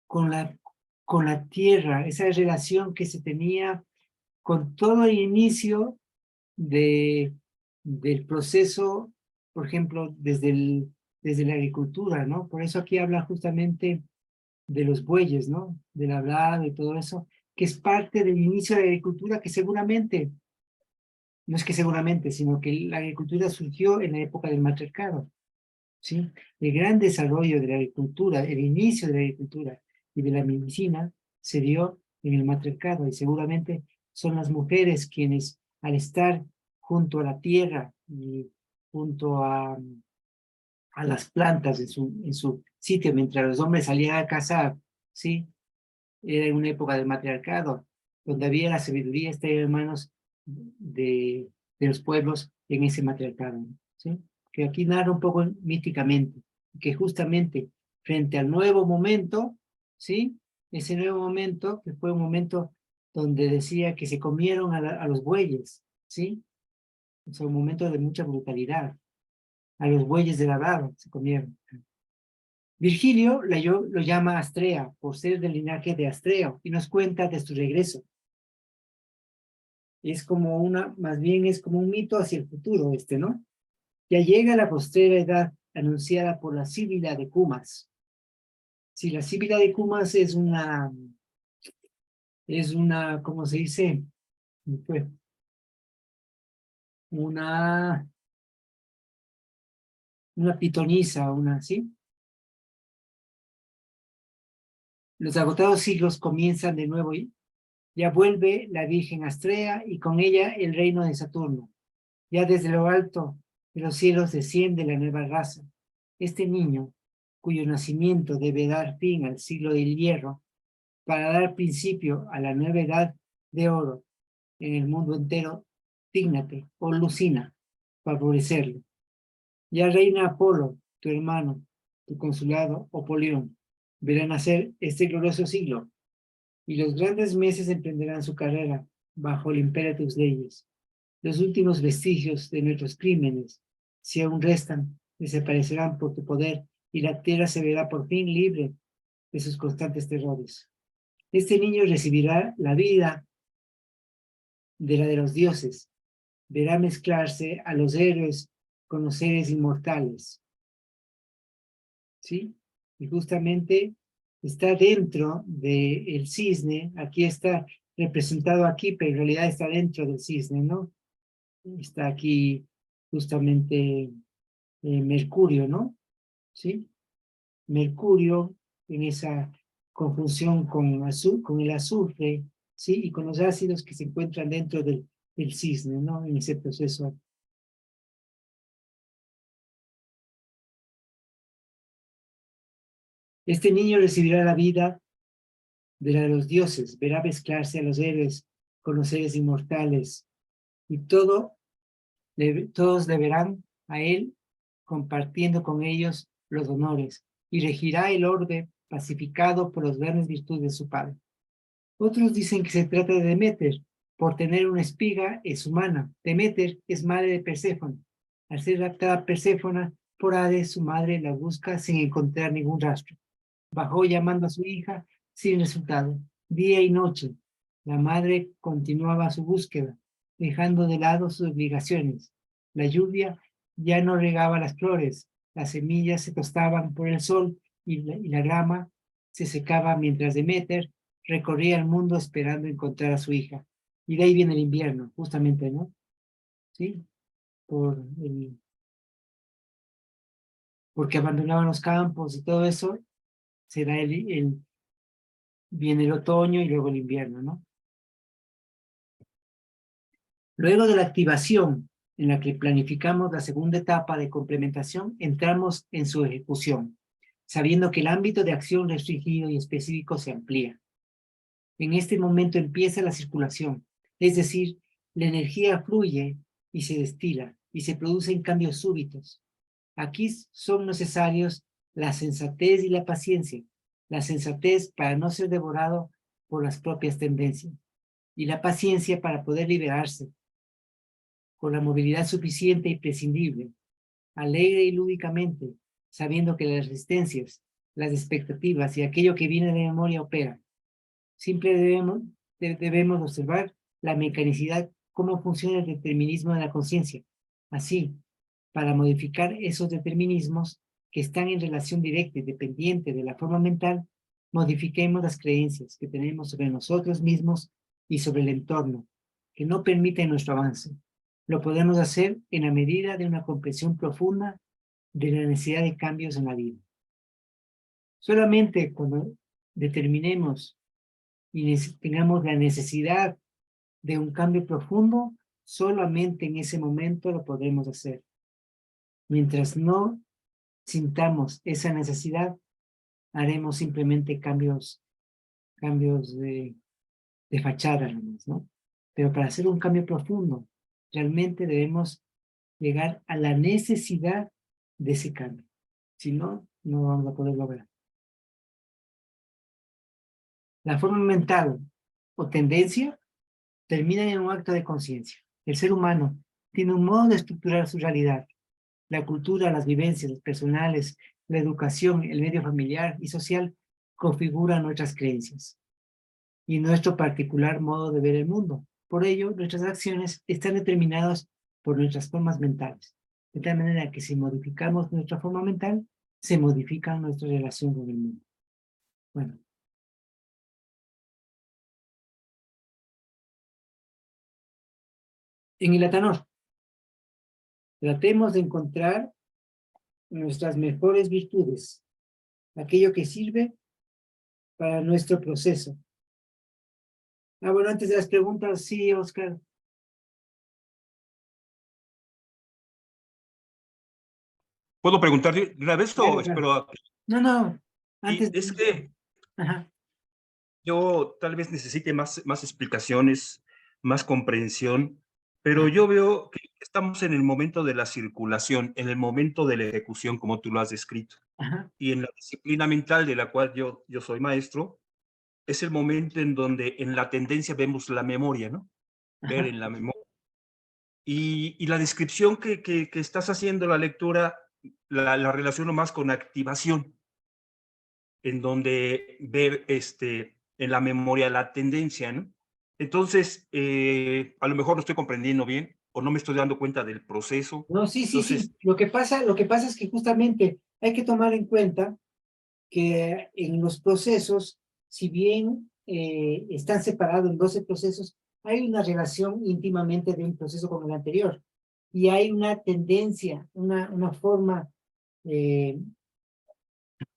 con la tierra, esa relación que se tenía con todo el inicio del proceso, por ejemplo, desde la agricultura, ¿no? Por eso aquí habla justamente de los bueyes, ¿no? Del hablado y todo eso, que es parte del inicio de la agricultura, que seguramente, no es que seguramente, sino que la agricultura surgió en la época del matriarcado, ¿sí? El gran desarrollo de la agricultura, el inicio de la agricultura y de la medicina se dio en el matriarcado, y seguramente son las mujeres quienes, al estar junto a la tierra y junto a las plantas en su sitio, mientras los hombres salían a cazar, ¿sí? Era una época del matriarcado, donde había la sabiduría, está en manos de los pueblos en ese matriarcado, ¿sí? Que aquí narra un poco míticamente, que justamente frente al nuevo momento, ¿sí? Ese nuevo momento, que fue un momento donde decía que se comieron a los bueyes, ¿sí? O sea, un momento de mucha brutalidad. A los bueyes de la brava se comieron. Virgilio lo llama Astrea, por ser del linaje de Astreo, y nos cuenta de su regreso. Es como más bien es como un mito hacia el futuro ¿no? Ya llega la postrera edad anunciada por la Síbila de Cumas. Sí, la Síbila de Cumas es una, ¿cómo se dice? Fue una pitonisa, ¿sí? Los agotados siglos comienzan de nuevo y ya vuelve la Virgen Astrea y con ella el reino de Saturno. Ya desde lo alto de los cielos desciende la nueva raza. Este niño, cuyo nacimiento debe dar fin al siglo del hierro, para dar principio a la nueva edad de oro en el mundo entero, dígnate, oh Lucina, favorecerlo. Ya reina Apolo, tu hermano, tu consulado, oh Polión, verá nacer este glorioso siglo, y los grandes meses emprenderán su carrera bajo el imperio de tus leyes. Los últimos vestigios de nuestros crímenes, si aún restan, desaparecerán por tu poder, y la tierra se verá por fin libre de sus constantes terrores. Este niño recibirá la vida de la de los dioses, verá mezclarse a los héroes con los seres inmortales, ¿sí? Y justamente está dentro del cisne, aquí está representado aquí, pero en realidad está dentro del cisne, ¿no? Está aquí justamente Mercurio, ¿no? ¿Sí? Mercurio en esa conjunción con el azufre, ¿sí? Y con los ácidos que se encuentran dentro del cisne, ¿no? En ese proceso. Este niño recibirá la vida de la de los dioses, verá mezclarse a los héroes con los seres inmortales, y todos le verán a él compartiendo con ellos los honores, y regirá el orbe pacificado por las grandes virtudes de su padre. Otros dicen que se trata de Deméter, por tener una espiga es humana. Deméter es madre de Perséfone. Al ser raptada Perséfona por Hades, su madre la busca sin encontrar ningún rastro. Bajó llamando a su hija sin resultado. Día y noche, la madre continuaba su búsqueda, dejando de lado sus obligaciones. La lluvia ya no regaba las flores, las semillas se tostaban por el sol y la grama se secaba mientras Deméter recorría el mundo esperando encontrar a su hija. Y de ahí viene el invierno, justamente, ¿no? ¿Sí? Porque abandonaban los campos y todo eso, será viene el otoño y luego el invierno, ¿no? Luego de la activación, en la que planificamos la segunda etapa de complementación, entramos en su ejecución, sabiendo que el ámbito de acción restringido y específico se amplía. En este momento empieza la circulación, es decir, la energía fluye y se destila, y se producen cambios súbitos. Aquí son necesarios la sensatez y la paciencia. La sensatez para no ser devorado por las propias tendencias, y la paciencia para poder liberarse, con la movilidad suficiente y prescindible, alegre y lúdicamente, sabiendo que las resistencias, las expectativas y aquello que viene de memoria opera. Siempre debemos observar la mecanicidad, cómo funciona el determinismo de la conciencia. Así, para modificar esos determinismos que están en relación directa y dependiente de la forma mental, modifiquemos las creencias que tenemos sobre nosotros mismos y sobre el entorno, que no permiten nuestro avance. Lo podemos hacer en la medida de una comprensión profunda de la necesidad de cambios en la vida. Solamente cuando determinemos y tengamos la necesidad de un cambio profundo, solamente en ese momento lo podremos hacer. Mientras no sintamos esa necesidad, haremos simplemente cambios de fachada nomás, ¿no? Pero para hacer un cambio profundo, realmente debemos llegar a la necesidad de ese cambio. Si no, no vamos a poder lograr. La forma mental o tendencia termina en un acto de conciencia. El ser humano tiene un modo de estructurar su realidad. La cultura, las vivencias personales, la educación, el medio familiar y social configuran nuestras creencias y nuestro particular modo de ver el mundo. Por ello, nuestras acciones están determinadas por nuestras formas mentales. De tal manera que si modificamos nuestra forma mental, se modifica nuestra relación con el mundo. Bueno. En el Atanor, tratemos de encontrar nuestras mejores virtudes, aquello que sirve para nuestro proceso. Bueno, antes de las preguntas, sí, Oscar. ¿Puedo preguntar de una vez o Claro. espero a... No, Y antes. es que Ajá. yo tal vez necesite más explicaciones, más comprensión, pero yo veo que estamos en el momento de la circulación, en el momento de la ejecución, como tú lo has descrito. Ajá. Y en la disciplina mental de la cual yo soy maestro, es el momento en donde en la tendencia vemos la memoria, ¿no? Ver en la memoria. Y la descripción que estás haciendo, la lectura, la relaciono más con activación, en donde ver en la memoria la tendencia, ¿no? Entonces, a lo mejor no estoy comprendiendo bien o no me estoy dando cuenta del proceso. No, sí. Entonces, Lo que pasa es que justamente hay que tomar en cuenta que en los procesos, si bien están separados en 12 procesos, hay una relación íntimamente de un proceso con el anterior. Y hay una tendencia, una forma en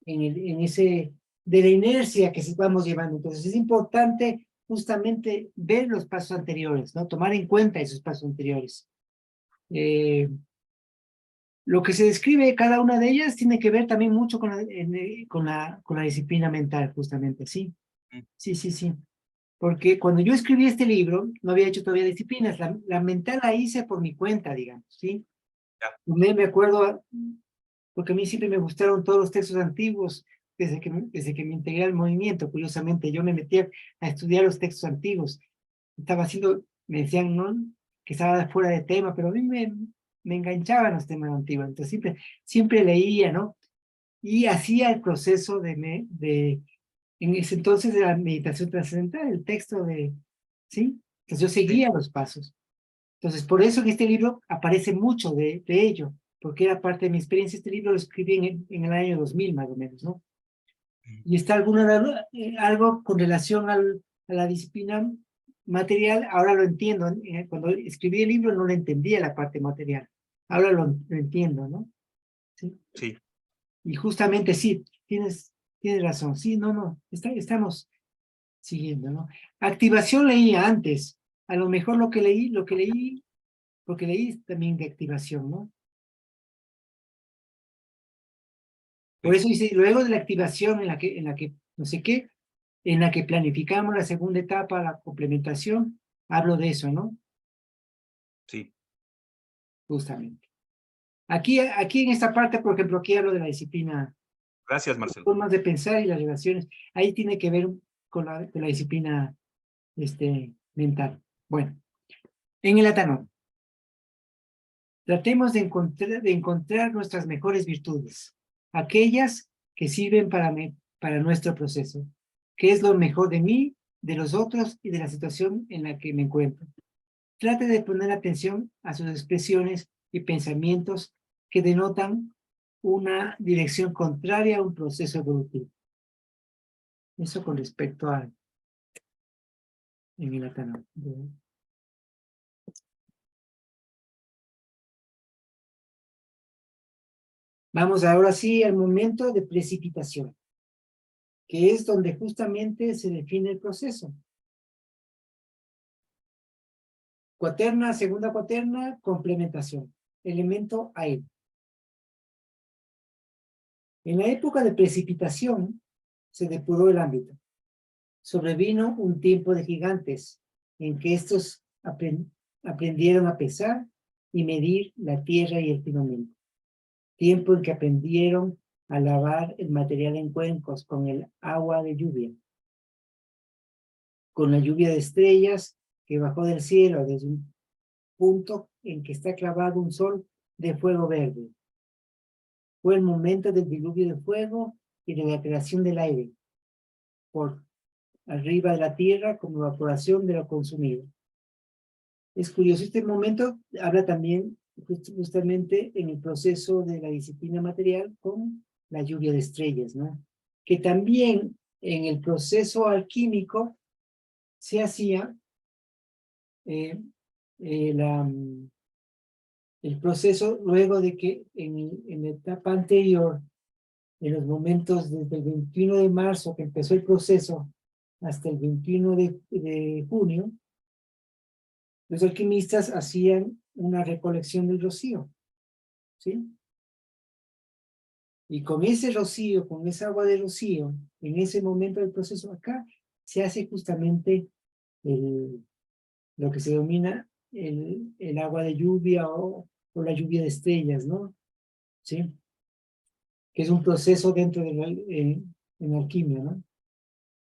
ese, de la inercia que se vamos llevando. Entonces es importante justamente ver los pasos anteriores, ¿no? Tomar en cuenta esos pasos anteriores. Lo que se describe de cada una de ellas tiene que ver también mucho con la disciplina mental, justamente, ¿sí? Sí. Porque cuando yo escribí este libro, no había hecho todavía disciplinas, la mental la hice por mi cuenta, digamos, ¿sí? Me acuerdo, porque a mí siempre me gustaron todos los textos antiguos, desde que me integré al movimiento, curiosamente, yo me metí a estudiar los textos antiguos. Estaba haciendo, me decían, ¿no?, que estaba fuera de tema, pero a mí me enganchaban los temas antiguos, entonces siempre leía, ¿no? Y hacía el proceso en ese entonces de la meditación trascendental, el texto ¿sí? Entonces yo seguía los pasos. Entonces, por eso en este libro aparece mucho de ello, porque era parte de mi experiencia. Este libro lo escribí en el año 2000, más o menos, ¿no? Y está algo con relación a la disciplina material, ahora lo entiendo. Cuando escribí el libro no lo entendía la parte material, ahora lo entiendo, ¿no? Sí. Sí. Y justamente sí, tienes razón, sí, no, estamos siguiendo, ¿no? Activación leía antes, a lo mejor lo que leí porque leí también de activación, ¿no? Por eso dice, luego de la activación en la que no sé qué, en la que planificamos la segunda etapa, la complementación, hablo de eso, ¿no? Sí. Justamente. Aquí en esta parte, por ejemplo, aquí hablo de la disciplina, Gracias, las Marcelo. formas de pensar y las relaciones. Ahí tiene que ver con la disciplina mental. Bueno, en el Atanón, tratemos de encontrar nuestras mejores virtudes, aquellas que sirven para nuestro proceso. ¿Qué es lo mejor de mí, de los otros y de la situación en la que me encuentro? Trate de poner atención a sus expresiones y pensamientos que denotan una dirección contraria a un proceso evolutivo. Eso con respecto a en el Atanón. Vamos ahora sí al momento de precipitación, que es donde justamente se define el proceso. Cuaterna, segunda cuaterna, complementación. Elemento aire. En la época de precipitación se depuró el ámbito. Sobrevino un tiempo de gigantes en que estos aprendieron a pesar y medir la tierra y el firmamento. Tiempo en que aprendieron a lavar el material en cuencos con el agua de lluvia, con la lluvia de estrellas que bajó del cielo desde un punto en que está clavado un sol de fuego verde. Fue el momento del diluvio de fuego y de la creación del aire por arriba de la tierra como evaporación de lo consumido. Es curioso, este momento habla también justamente en el proceso de la disciplina material con la lluvia de estrellas, ¿no? Que también en el proceso alquímico se hacía el proceso luego de que en la etapa anterior, en los momentos desde el 21 de marzo que empezó el proceso hasta el 21 de junio, los alquimistas hacían una recolección del rocío, ¿sí? Y con ese rocío, con esa agua de rocío, en ese momento del proceso acá, se hace justamente lo que se denomina el agua de lluvia o la lluvia de estrellas, ¿no? ¿Sí? Que es un proceso dentro de la alquimia, ¿no?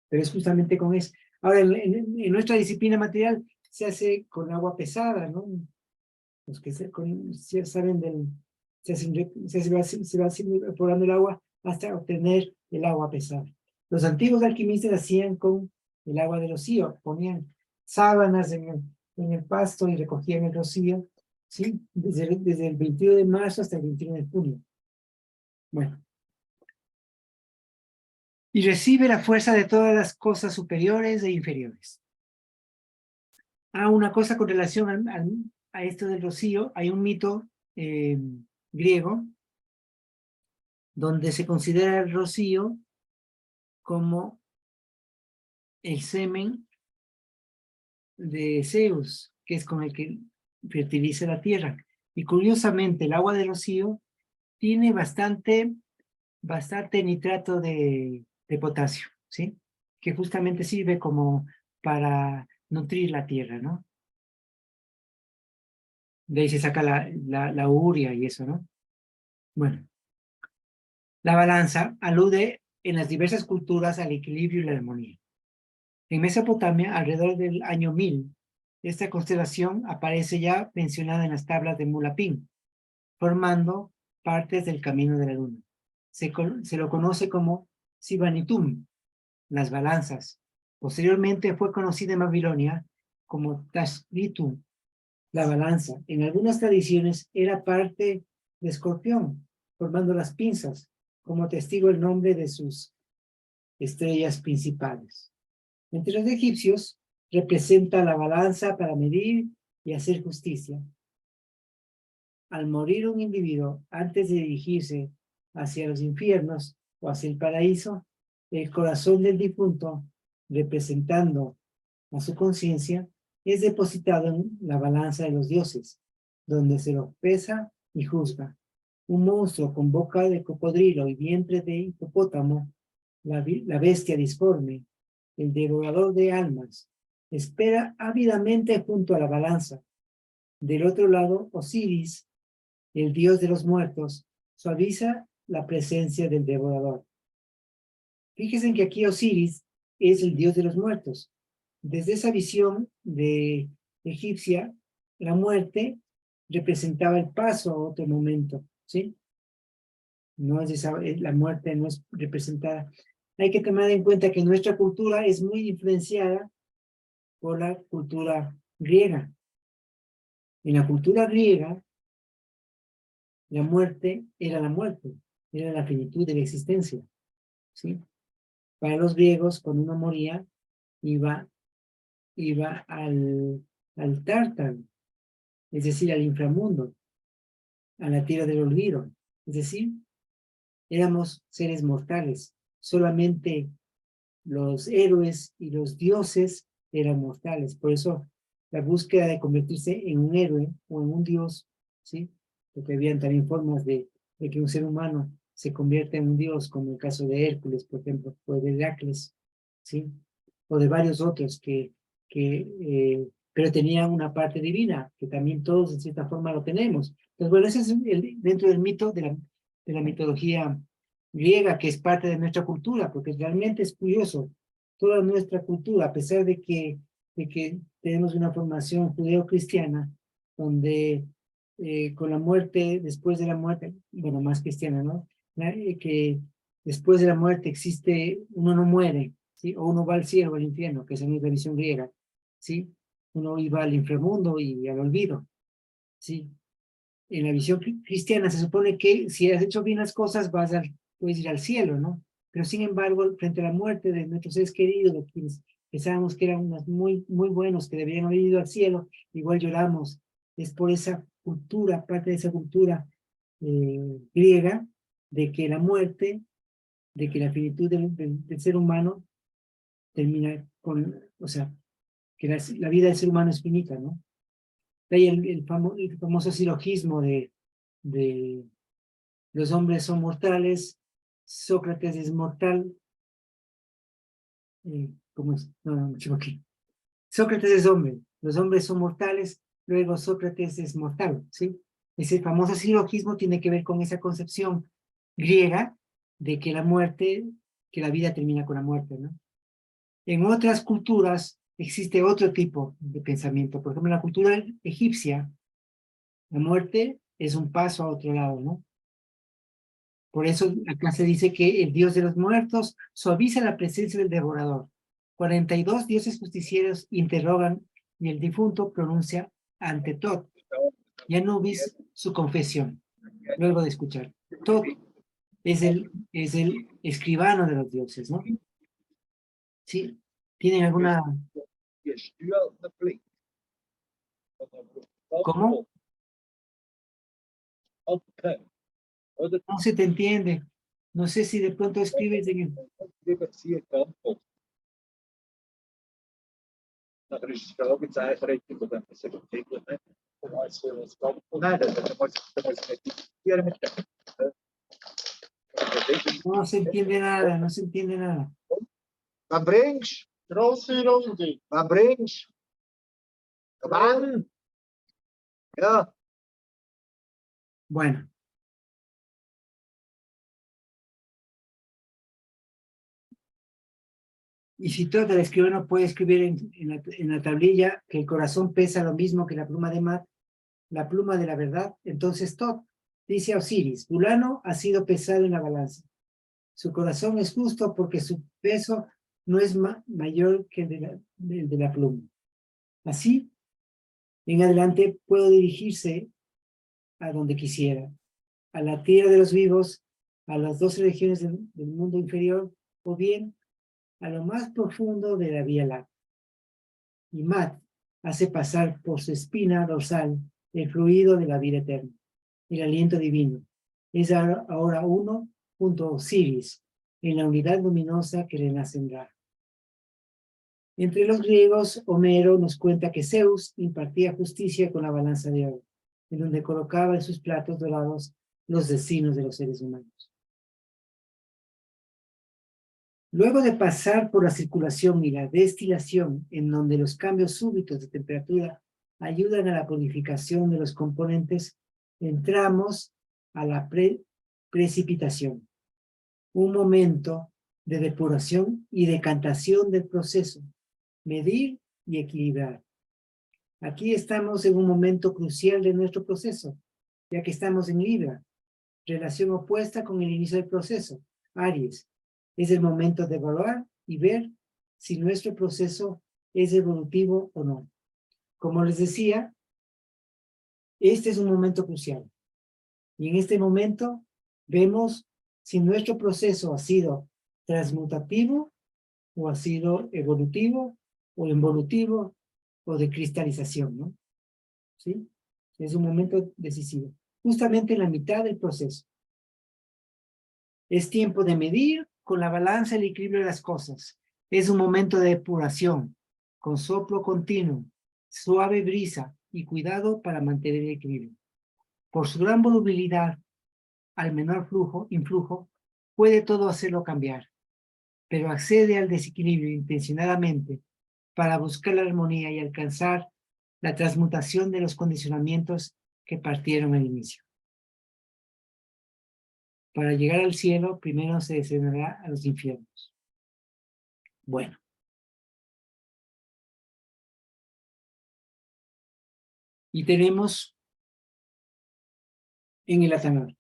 Pero es justamente con eso. Ahora, en nuestra disciplina material se hace con agua pesada, ¿no? Los que saben se va evaporando el agua hasta obtener el agua pesada. Los antiguos alquimistas hacían con el agua de rocío, ponían sábanas en el pasto y recogían el rocío, ¿sí? Desde el 21 de marzo hasta el 21 de junio. Bueno. Y recibe la fuerza de todas las cosas superiores e inferiores. Una cosa con relación a esto del rocío, hay un mito griego donde se considera el rocío como el semen de Zeus, que es con el que fertiliza la tierra. Y curiosamente, el agua de rocío tiene bastante nitrato de potasio, ¿sí? Que justamente sirve como para nutrir la tierra, ¿no? De ahí se saca la urea y eso, ¿no? Bueno. La balanza alude en las diversas culturas al equilibrio y la armonía. En Mesopotamia, alrededor del año 1000, esta constelación aparece ya mencionada en las tablas de Mulapín, formando partes del camino de la luna. Se lo conoce como Sibanitum, las balanzas. Posteriormente fue conocida en Babilonia como Tashritum, la balanza. En algunas tradiciones era parte de Escorpión, formando las pinzas, como testigo el nombre de sus estrellas principales. Entre los egipcios representa la balanza para medir y hacer justicia. Al morir un individuo, antes de dirigirse hacia los infiernos o hacia el paraíso, el corazón del difunto, representando a su conciencia, es depositado en la balanza de los dioses, donde se lo pesa y juzga. Un monstruo con boca de cocodrilo y vientre de hipopótamo, la bestia disforme, el devorador de almas, espera ávidamente junto a la balanza. Del otro lado, Osiris, el dios de los muertos, suaviza la presencia del devorador. Fíjense que aquí Osiris es el Dios de los muertos. Desde esa visión de egipcia, la muerte representaba el paso a otro momento, ¿sí? No es la muerte no es representada. Hay que tomar en cuenta que nuestra cultura es muy influenciada por la cultura griega. En la cultura griega, la muerte era la muerte, era la finitud de la existencia, ¿sí? Para los griegos, cuando uno moría, iba al tártaro, es decir, al inframundo, a la tierra del olvido. Es decir, éramos seres mortales. Solamente los héroes y los dioses eran mortales. Por eso la búsqueda de convertirse en un héroe o en un dios, ¿sí? Porque habían también formas de que un ser humano se convierta en un dios, como el caso de Hércules, por ejemplo, o de Heracles, ¿sí? O de varios otros pero tenían una parte divina, que también todos de cierta forma lo tenemos. Entonces, bueno, ese es dentro del mito de la mitología griega, que es parte de nuestra cultura, porque realmente es curioso, toda nuestra cultura, a pesar de que tenemos una formación judeo-cristiana, donde con la muerte, después de la muerte, bueno, más cristiana, ¿no? Que después de la muerte existe, uno no muere, ¿sí? O uno va al cielo o al infierno, que esa es la visión griega, ¿sí? Uno iba al inframundo y al olvido, ¿sí? En la visión cristiana se supone que si has hecho bien las cosas puedes ir al cielo, ¿no? Pero sin embargo, frente a la muerte de nuestros seres queridos, de quienes pensábamos que eran unos muy, muy buenos, que deberían haber ido al cielo, igual lloramos. Es por esa cultura, parte de esa cultura griega, de que la muerte, de que la finitud del ser humano termina con, o sea, que la vida del ser humano es finita, ¿no? De ahí el famoso silogismo de los hombres son mortales, Sócrates es mortal, ¿cómo es? No, me equivoqué. Sócrates es hombre, los hombres son mortales, luego Sócrates es mortal, ¿sí? Ese famoso silogismo tiene que ver con esa concepción griega de que la muerte, que la vida termina con la muerte, ¿no? En otras culturas existe otro tipo de pensamiento. Por ejemplo, en la cultura egipcia, la muerte es un paso a otro lado, ¿no? Por eso acá se dice que el Dios de los muertos suaviza la presencia del devorador. 42 dioses justicieros interrogan y el difunto pronuncia ante Tot y Anubis su confesión, luego de escuchar. Tot es el escribano de los dioses, ¿no? ¿Sí? ¿Tienen alguna...? ¿Cómo? No se te entiende. No sé si de pronto escribes en el... No se entiende nada, no se entiende nada. Wat brengt? Wat brengt? Man. Ja. Bueno. Y si todo el escribano puede escribir en la tablilla que el corazón pesa lo mismo que la pluma de Mat, la pluma de la verdad, entonces Tot dice a Osiris, fulano ha sido pesado en la balanza. Su corazón es justo porque su peso no es mayor que el de la pluma. Así, en adelante puedo dirigirse a donde quisiera, a la tierra de los vivos, a las 12 regiones del mundo inferior, o bien a lo más profundo de la Vía Láctea. Y Mat hace pasar por su espina dorsal el fluido de la vida eterna, el aliento divino. Es ahora uno junto a Osiris, en la unidad luminosa que renace en Ra. Entre los griegos, Homero nos cuenta que Zeus impartía justicia con la balanza de oro, en donde colocaba en sus platos dorados los destinos de los seres humanos. Luego de pasar por la circulación y la destilación, en donde los cambios súbitos de temperatura ayudan a la purificación de los componentes, entramos a la precipitación, un momento de depuración y decantación del proceso, medir y equilibrar. Aquí estamos en un momento crucial de nuestro proceso, ya que estamos en Libra, relación opuesta con el inicio del proceso, Aries. Es el momento de evaluar y ver si nuestro proceso es evolutivo o no. Como les decía, este es un momento crucial. Y en este momento vemos si nuestro proceso ha sido transmutativo o ha sido evolutivo o involutivo o de cristalización, ¿no? ¿Sí? Es un momento decisivo. Justamente en la mitad del proceso. Es tiempo de medir con la balanza el equilibrio de las cosas. Es un momento de depuración, con soplo continuo, suave brisa y cuidado para mantener el equilibrio. Por su gran volubilidad, al menor influjo, puede todo hacerlo cambiar, pero accede al desequilibrio intencionadamente para buscar la armonía y alcanzar la transmutación de los condicionamientos que partieron al inicio. Para llegar al cielo, primero se descenderá a los infiernos. Bueno. Y tenemos en el Atanor.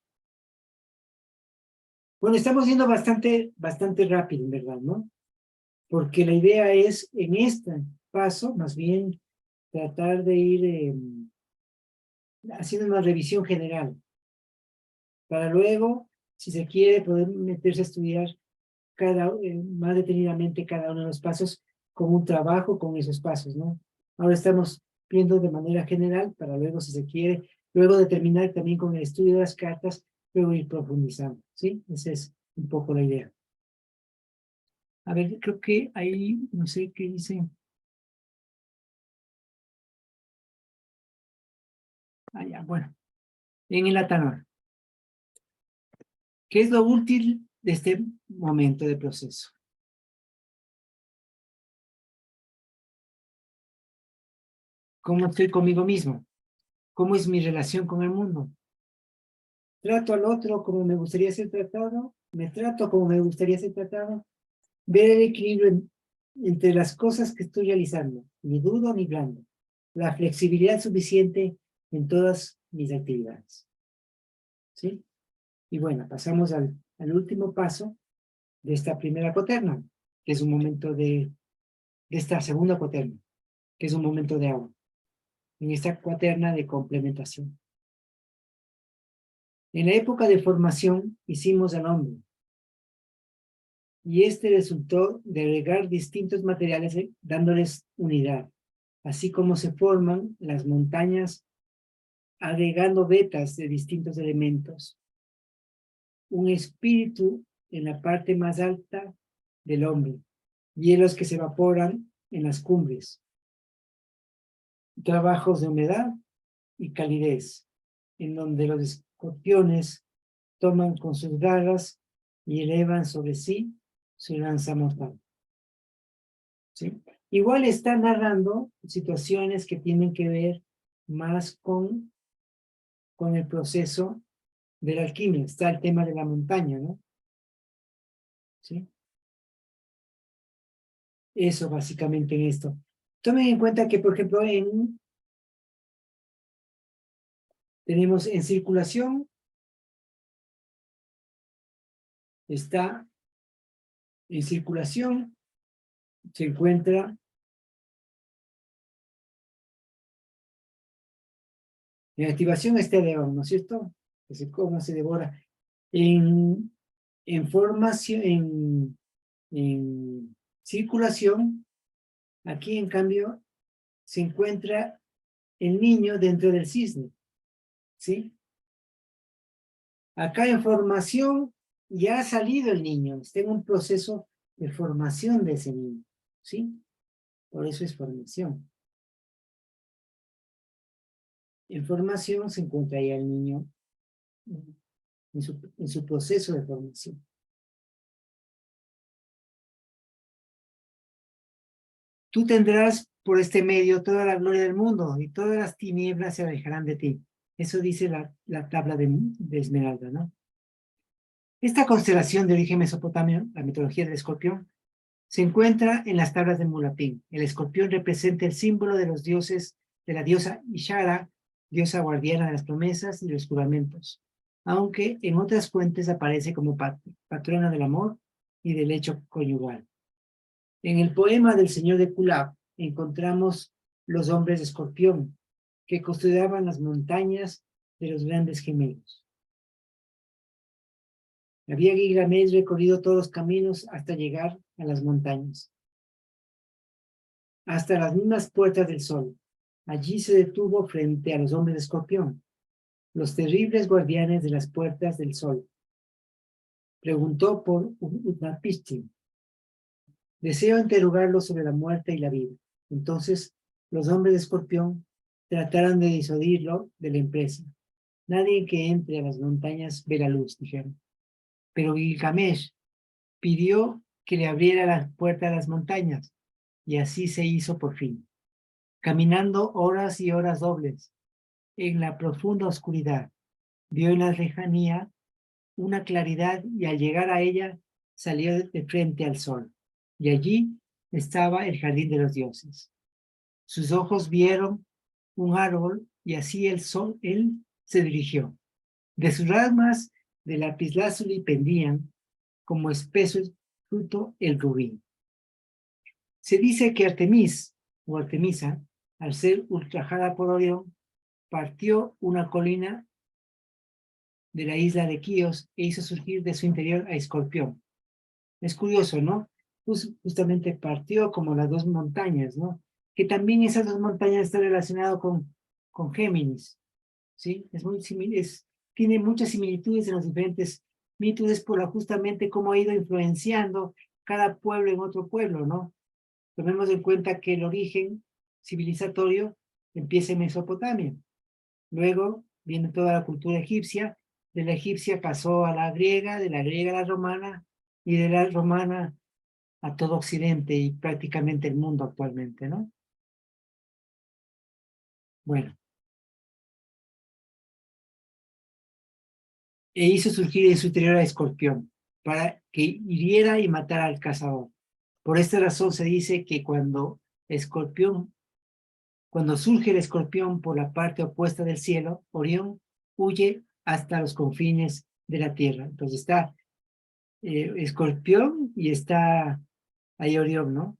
Bueno, estamos yendo bastante rápido, en verdad, ¿no? Porque la idea es, en este paso, más bien, tratar de ir haciendo una revisión general. Para luego, si se quiere, poder meterse a estudiar más detenidamente cada uno de los pasos con un trabajo con esos pasos, ¿no? Ahora estamos viendo de manera general para luego, si se quiere, luego de terminar también con el estudio de las cartas, luego ir profundizando, ¿sí? Esa es un poco la idea. A ver, creo que ahí, no sé qué dice. Ah, ya, bueno. En el Atanor. ¿Qué es lo útil de este momento de proceso? ¿Cómo estoy conmigo mismo? ¿Cómo es mi relación con el mundo? ¿Trato al otro como me gustaría ser tratado? ¿Me trato como me gustaría ser tratado? Ver el equilibrio entre las cosas que estoy realizando, ni duro ni blando. La flexibilidad suficiente en todas mis actividades. ¿Sí? Y bueno, pasamos al último paso de esta primera cuaterna, que es un momento de esta segunda cuaterna, que es un momento de agua. En esta cuaterna de complementación. En la época de formación hicimos al hombre, y este resultó de agregar distintos materiales dándoles unidad, así como se forman las montañas agregando vetas de distintos elementos. Un espíritu en la parte más alta del hombre, hielos que se evaporan en las cumbres, trabajos de humedad y calidez, en donde los escorpiones toman con sus garras y elevan sobre sí su lanza mortal. ¿Sí? Igual está narrando situaciones que tienen que ver más con el proceso de la alquimia. Está el tema de la montaña, ¿no? ¿Sí? Eso básicamente en esto. Tomen en cuenta que, por ejemplo, tenemos en circulación, está en circulación, se encuentra en activación este león, ¿no es cierto? Que se come, se devora. En formación, en circulación, aquí en cambio se encuentra el niño dentro del cisne, ¿sí? Acá en formación ya ha salido el niño, está en un proceso de formación de ese niño, ¿sí? Por eso es formación. En formación se encuentra ya el niño en su proceso de formación. Tú tendrás por este medio toda la gloria del mundo y todas las tinieblas se alejarán de ti. Eso dice la tabla de Esmeralda, ¿no? Esta constelación de origen mesopotamio, la mitología del escorpión, se encuentra en las tablas de Mulapín. El escorpión representa el símbolo de los dioses, de la diosa Ishara, diosa guardiana de las promesas y los juramentos, aunque en otras fuentes aparece como patrona del amor y del hecho conyugal. En el poema del Señor de Kulab encontramos los hombres de escorpión, que custodiaban las montañas de los grandes gemelos. Había Gilgamesh recorrido todos los caminos hasta llegar a las montañas, hasta las mismas puertas del sol. Allí se detuvo frente a los hombres de escorpión, los terribles guardianes de las puertas del sol. Preguntó por Utnapishtim. Deseo interrogarlo sobre la muerte y la vida. Entonces, los hombres de escorpión trataron de disuadirlo de la empresa. Nadie que entre a las montañas ve la luz, dijeron. Pero Gilgamesh pidió que le abriera la puerta de las montañas, y así se hizo por fin. Caminando horas y horas dobles, en la profunda oscuridad, vio en la lejanía una claridad y al llegar a ella salió de frente al sol. Y allí estaba el jardín de los dioses. Sus ojos vieron un árbol y así él se dirigió. De sus ramas de lapislázuli pendían como espeso fruto el rubí. Se dice que Artemis o Artemisa, al ser ultrajada por Orión, partió una colina de la isla de Quíos e hizo surgir de su interior a Escorpión. Es curioso, ¿no? Justamente partió como las dos montañas, ¿no? Que también esas dos montañas están relacionadas con Géminis, ¿sí? Es muy similar, tiene muchas similitudes en los diferentes mitos por justamente cómo ha ido influenciando cada pueblo en otro pueblo, ¿no? Tomemos en cuenta que el origen civilizatorio empieza en Mesopotamia. Luego viene toda la cultura egipcia, de la egipcia pasó a la griega, de la griega a la romana, y de la romana a todo Occidente y prácticamente el mundo actualmente, ¿no? Bueno. E hizo surgir en su interior a Escorpión, para que hiriera y matara al cazador. Por esta razón se dice que cuando surge el escorpión por la parte opuesta del cielo, Orión huye hasta los confines de la tierra. Entonces está Escorpión y está ahí Orión, ¿no?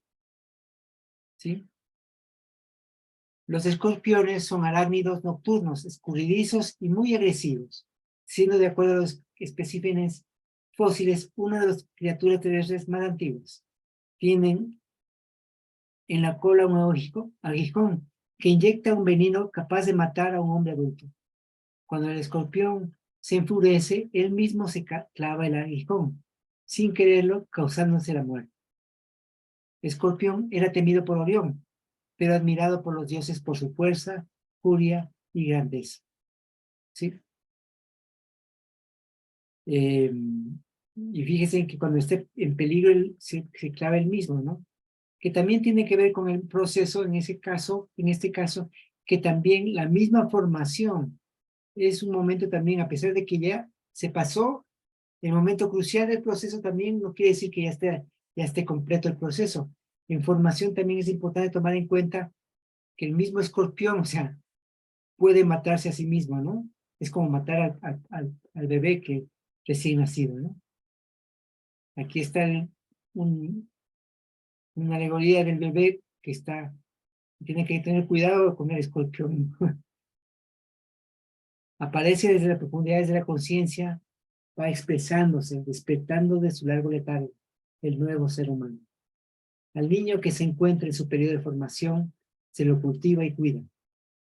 ¿Sí? Los escorpiones son arácnidos nocturnos, escurridizos y muy agresivos, siendo de acuerdo a los especímenes fósiles una de las criaturas terrestres más antiguas. Tienen en la cola un aguijón que inyecta un veneno capaz de matar a un hombre adulto. Cuando el escorpión se enfurece, él mismo se clava el aguijón, sin quererlo, causándose la muerte. Escorpión era temido por Orión, pero admirado por los dioses por su fuerza, furia y grandeza. ¿Sí? Y fíjense que cuando esté en peligro, él se clava él mismo, ¿no? Que también tiene que ver con el proceso, en este caso, que también la misma formación es un momento también, a pesar de que ya se pasó el momento crucial del proceso, también no quiere decir que ya esté completo el proceso. En formación también es importante tomar en cuenta que el mismo escorpión, o sea, puede matarse a sí mismo, ¿no? Es como matar al bebé que recién nacido, ¿no? Aquí está una alegoría del bebé que tiene que tener cuidado con el escorpión. Aparece desde las profundidades de la conciencia, va expresándose, despertando de su largo letargo el nuevo ser humano. Al niño que se encuentra en su periodo de formación, se lo cultiva y cuida.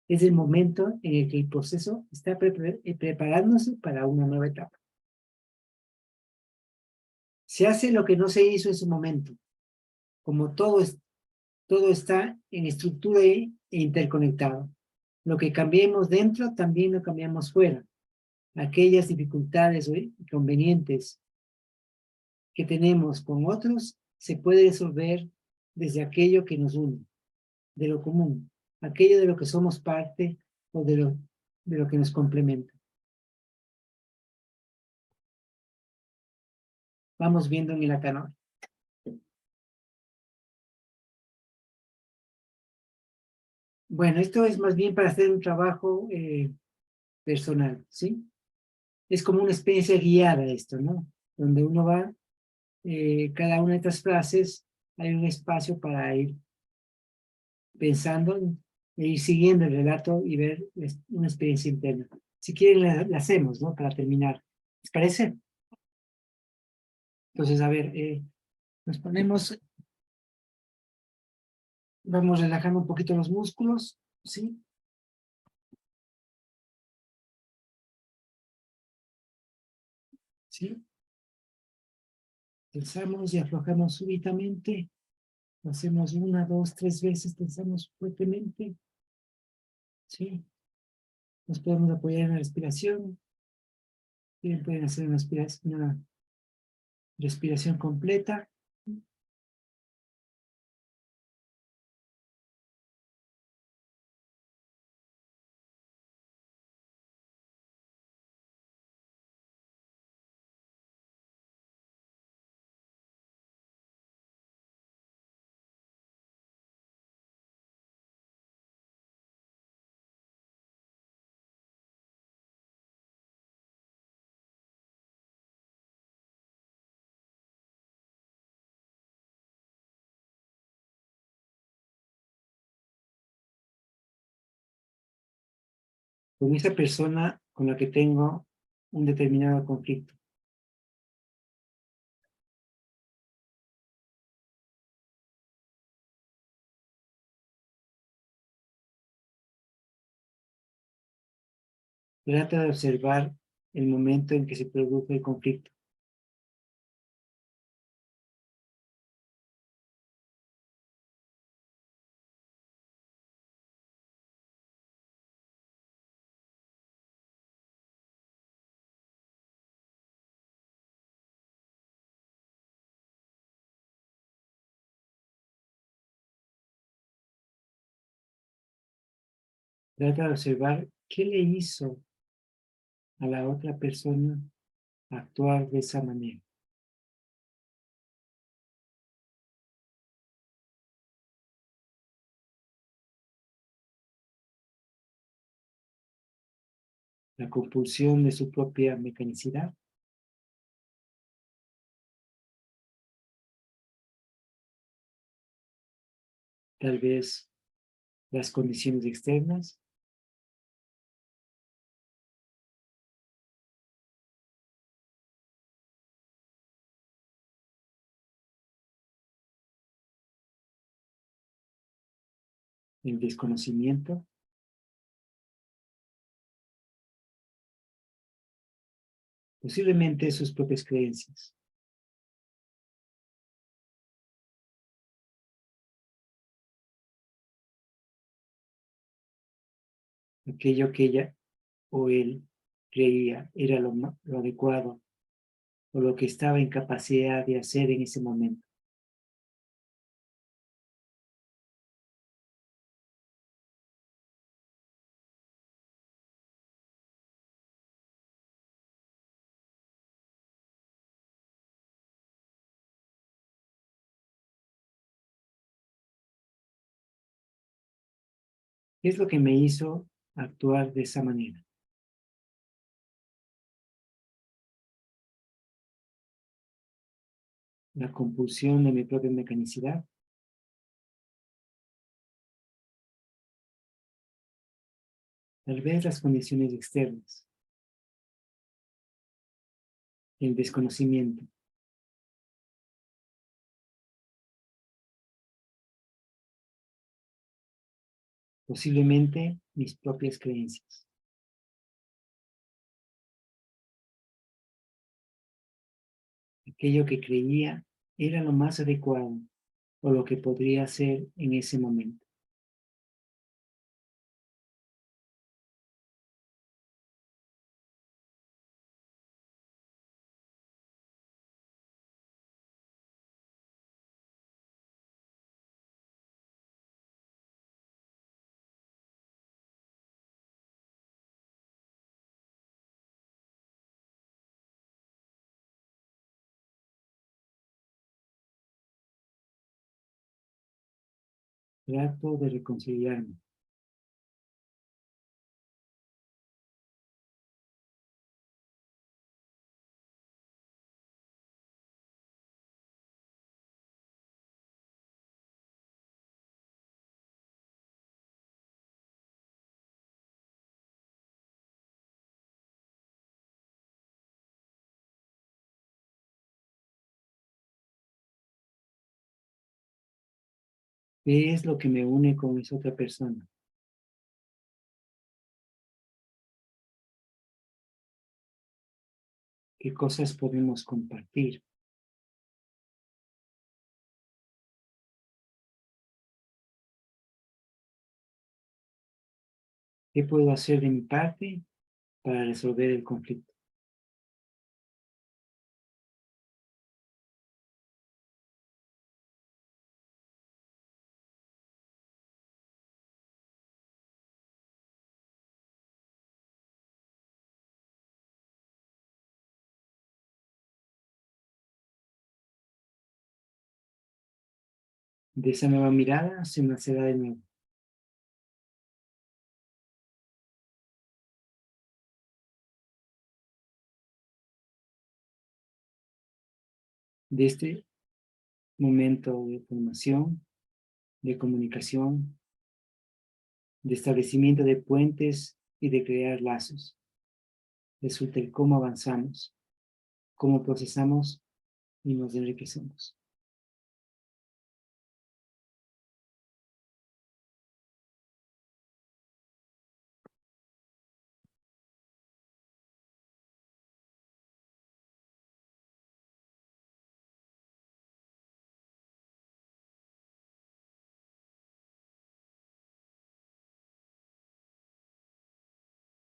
Es el momento en el que el proceso está preparándose para una nueva etapa. Se hace lo que no se hizo en su momento. Como todo está en estructura e interconectado. Lo que cambiemos dentro, también lo cambiamos fuera. Aquellas dificultades o inconvenientes que tenemos con otros, se puede resolver desde aquello que nos une, de lo común, aquello de lo que somos parte o de lo que nos complementa. vamos viendo en el acá, ¿no? Bueno, esto es más bien para hacer un trabajo personal, ¿sí? Es como una experiencia guiada esto, ¿no? Donde uno va, cada una de estas frases, hay un espacio para ir pensando e ir siguiendo el relato y ver una experiencia interna. Si quieren, la hacemos, ¿no? Para terminar. ¿Les parece? Entonces, a ver, nos ponemos, vamos relajando un poquito los músculos, ¿sí? ¿Sí? Tensamos y aflojamos súbitamente. Lo hacemos 1, 2, 3 veces, tensamos fuertemente. ¿Sí? Nos podemos apoyar en la respiración. Bien, pueden hacer una respiración completa. Con esa persona con la que tengo un determinado conflicto. Trata de observar el momento en que se produce el conflicto. Trata de observar qué le hizo a la otra persona actuar de esa manera. La compulsión de su propia mecanicidad. Tal vez las condiciones externas. El desconocimiento. Posiblemente sus propias creencias. Aquello que ella o él creía era lo adecuado o lo que estaba en capacidad de hacer en ese momento. ¿Qué es lo que me hizo actuar de esa manera? La compulsión de mi propia mecanicidad. Tal vez las condiciones externas. El desconocimiento. Posiblemente mis propias creencias. Aquello que creía era lo más adecuado o lo que podría hacer en ese momento. Trato de reconciliarme. ¿Qué es lo que me une con esa otra persona? ¿Qué cosas podemos compartir? ¿Qué puedo hacer de mi parte para resolver el conflicto? De esa nueva mirada se nacerá de nuevo. De este momento de formación, de comunicación, de establecimiento de puentes y de crear lazos. Resulta el cómo avanzamos, cómo procesamos y nos enriquecemos.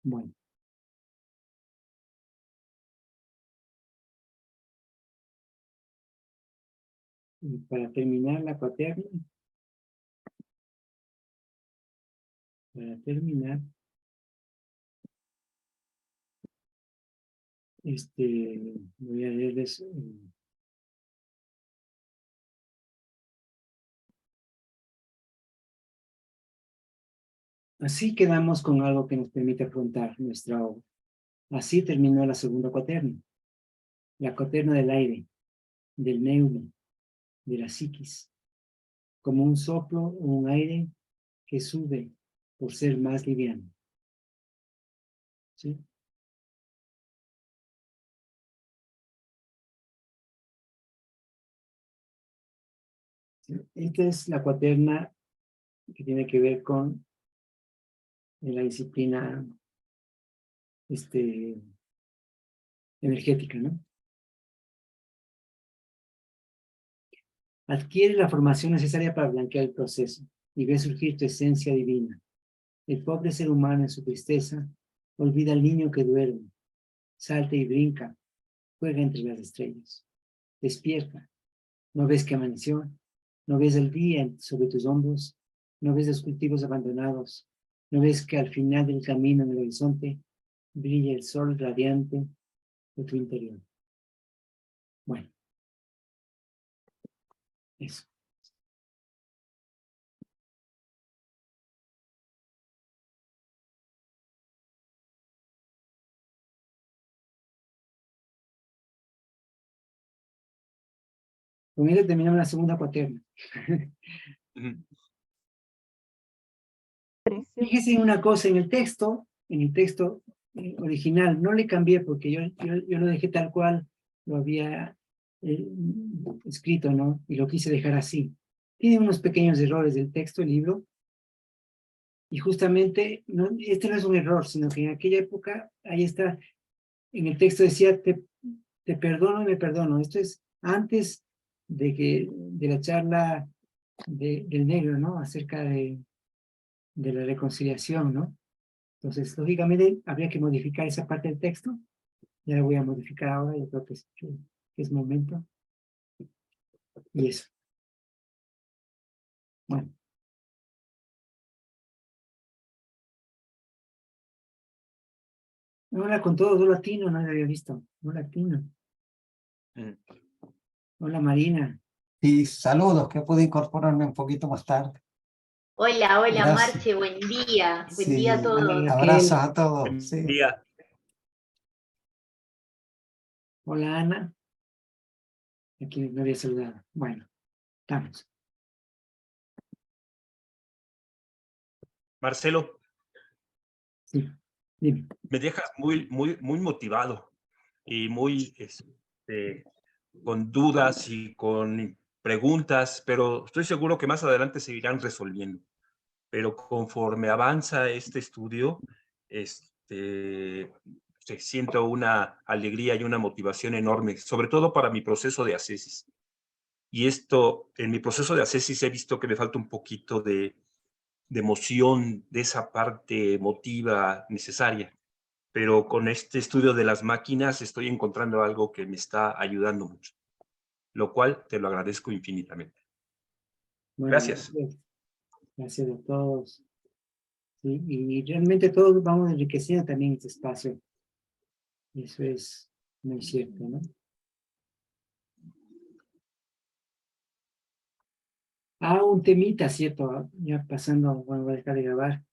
Bueno. Y para terminar la cuaterna, voy a leerles así quedamos con algo que nos permite afrontar nuestra obra. Así terminó la segunda cuaterna. La cuaterna del aire, del neuma, de la psiquis, como un soplo o un aire que sube por ser más liviano. ¿Sí? Esta es la cuaterna que tiene que ver con la disciplina energética, ¿no? Adquiere la formación necesaria para blanquear el proceso y ve surgir tu esencia divina. El pobre ser humano en su tristeza olvida al niño que duerme, salta y brinca, juega entre las estrellas. Despierta, ¿no ves que amaneció? ¿No ves el día sobre tus hombros? ¿No ves los cultivos abandonados? ¿No ves que al final del camino en el horizonte brilla el sol radiante de tu interior? Bueno, eso. Con eso terminamos la segunda cuaterna. Fíjese en una cosa, en el texto original, no le cambié porque yo lo dejé tal cual lo había escrito, ¿no? Y lo quise dejar así. Tiene unos pequeños errores del texto, el libro, y justamente, no, este no es un error, sino que en aquella época, ahí está, en el texto decía, te perdono y me perdono. Esto es antes de la charla del negro, ¿no? Acerca de la reconciliación, ¿no? Entonces, lógicamente, habría que modificar esa parte del texto. Ya la voy a modificar ahora, yo creo que es momento. Y eso. Bueno. Hola con todo, do latino, no lo había visto. Do latino. Hola Marina. Sí, saludos, que pude incorporarme un poquito más tarde. Hola, hola Gracias. Marche, buen día. Buen Sí, día a todos. Hola, abrazos Raquel. a todos. Buen Sí. día. Hola, Ana. Aquí no había saludado. Bueno, estamos. Marcelo, Sí, dime. me dejas muy motivado y muy con dudas y con preguntas, pero estoy seguro que más adelante se irán resolviendo. Pero conforme avanza este estudio, siento una alegría y una motivación enorme, sobre todo para mi proceso de ascesis. Y esto, en mi proceso de ascesis he visto que me falta un poquito de emoción, de esa parte emotiva necesaria. Pero con este estudio de las máquinas estoy encontrando algo que me está ayudando mucho, lo cual te lo agradezco infinitamente. Bueno, Gracias. gracias a todos. Sí, y realmente todos vamos enriqueciendo también este espacio. Eso es muy cierto, ¿no? Un temita, ¿cierto? Ya pasando, bueno, voy a dejar de grabar.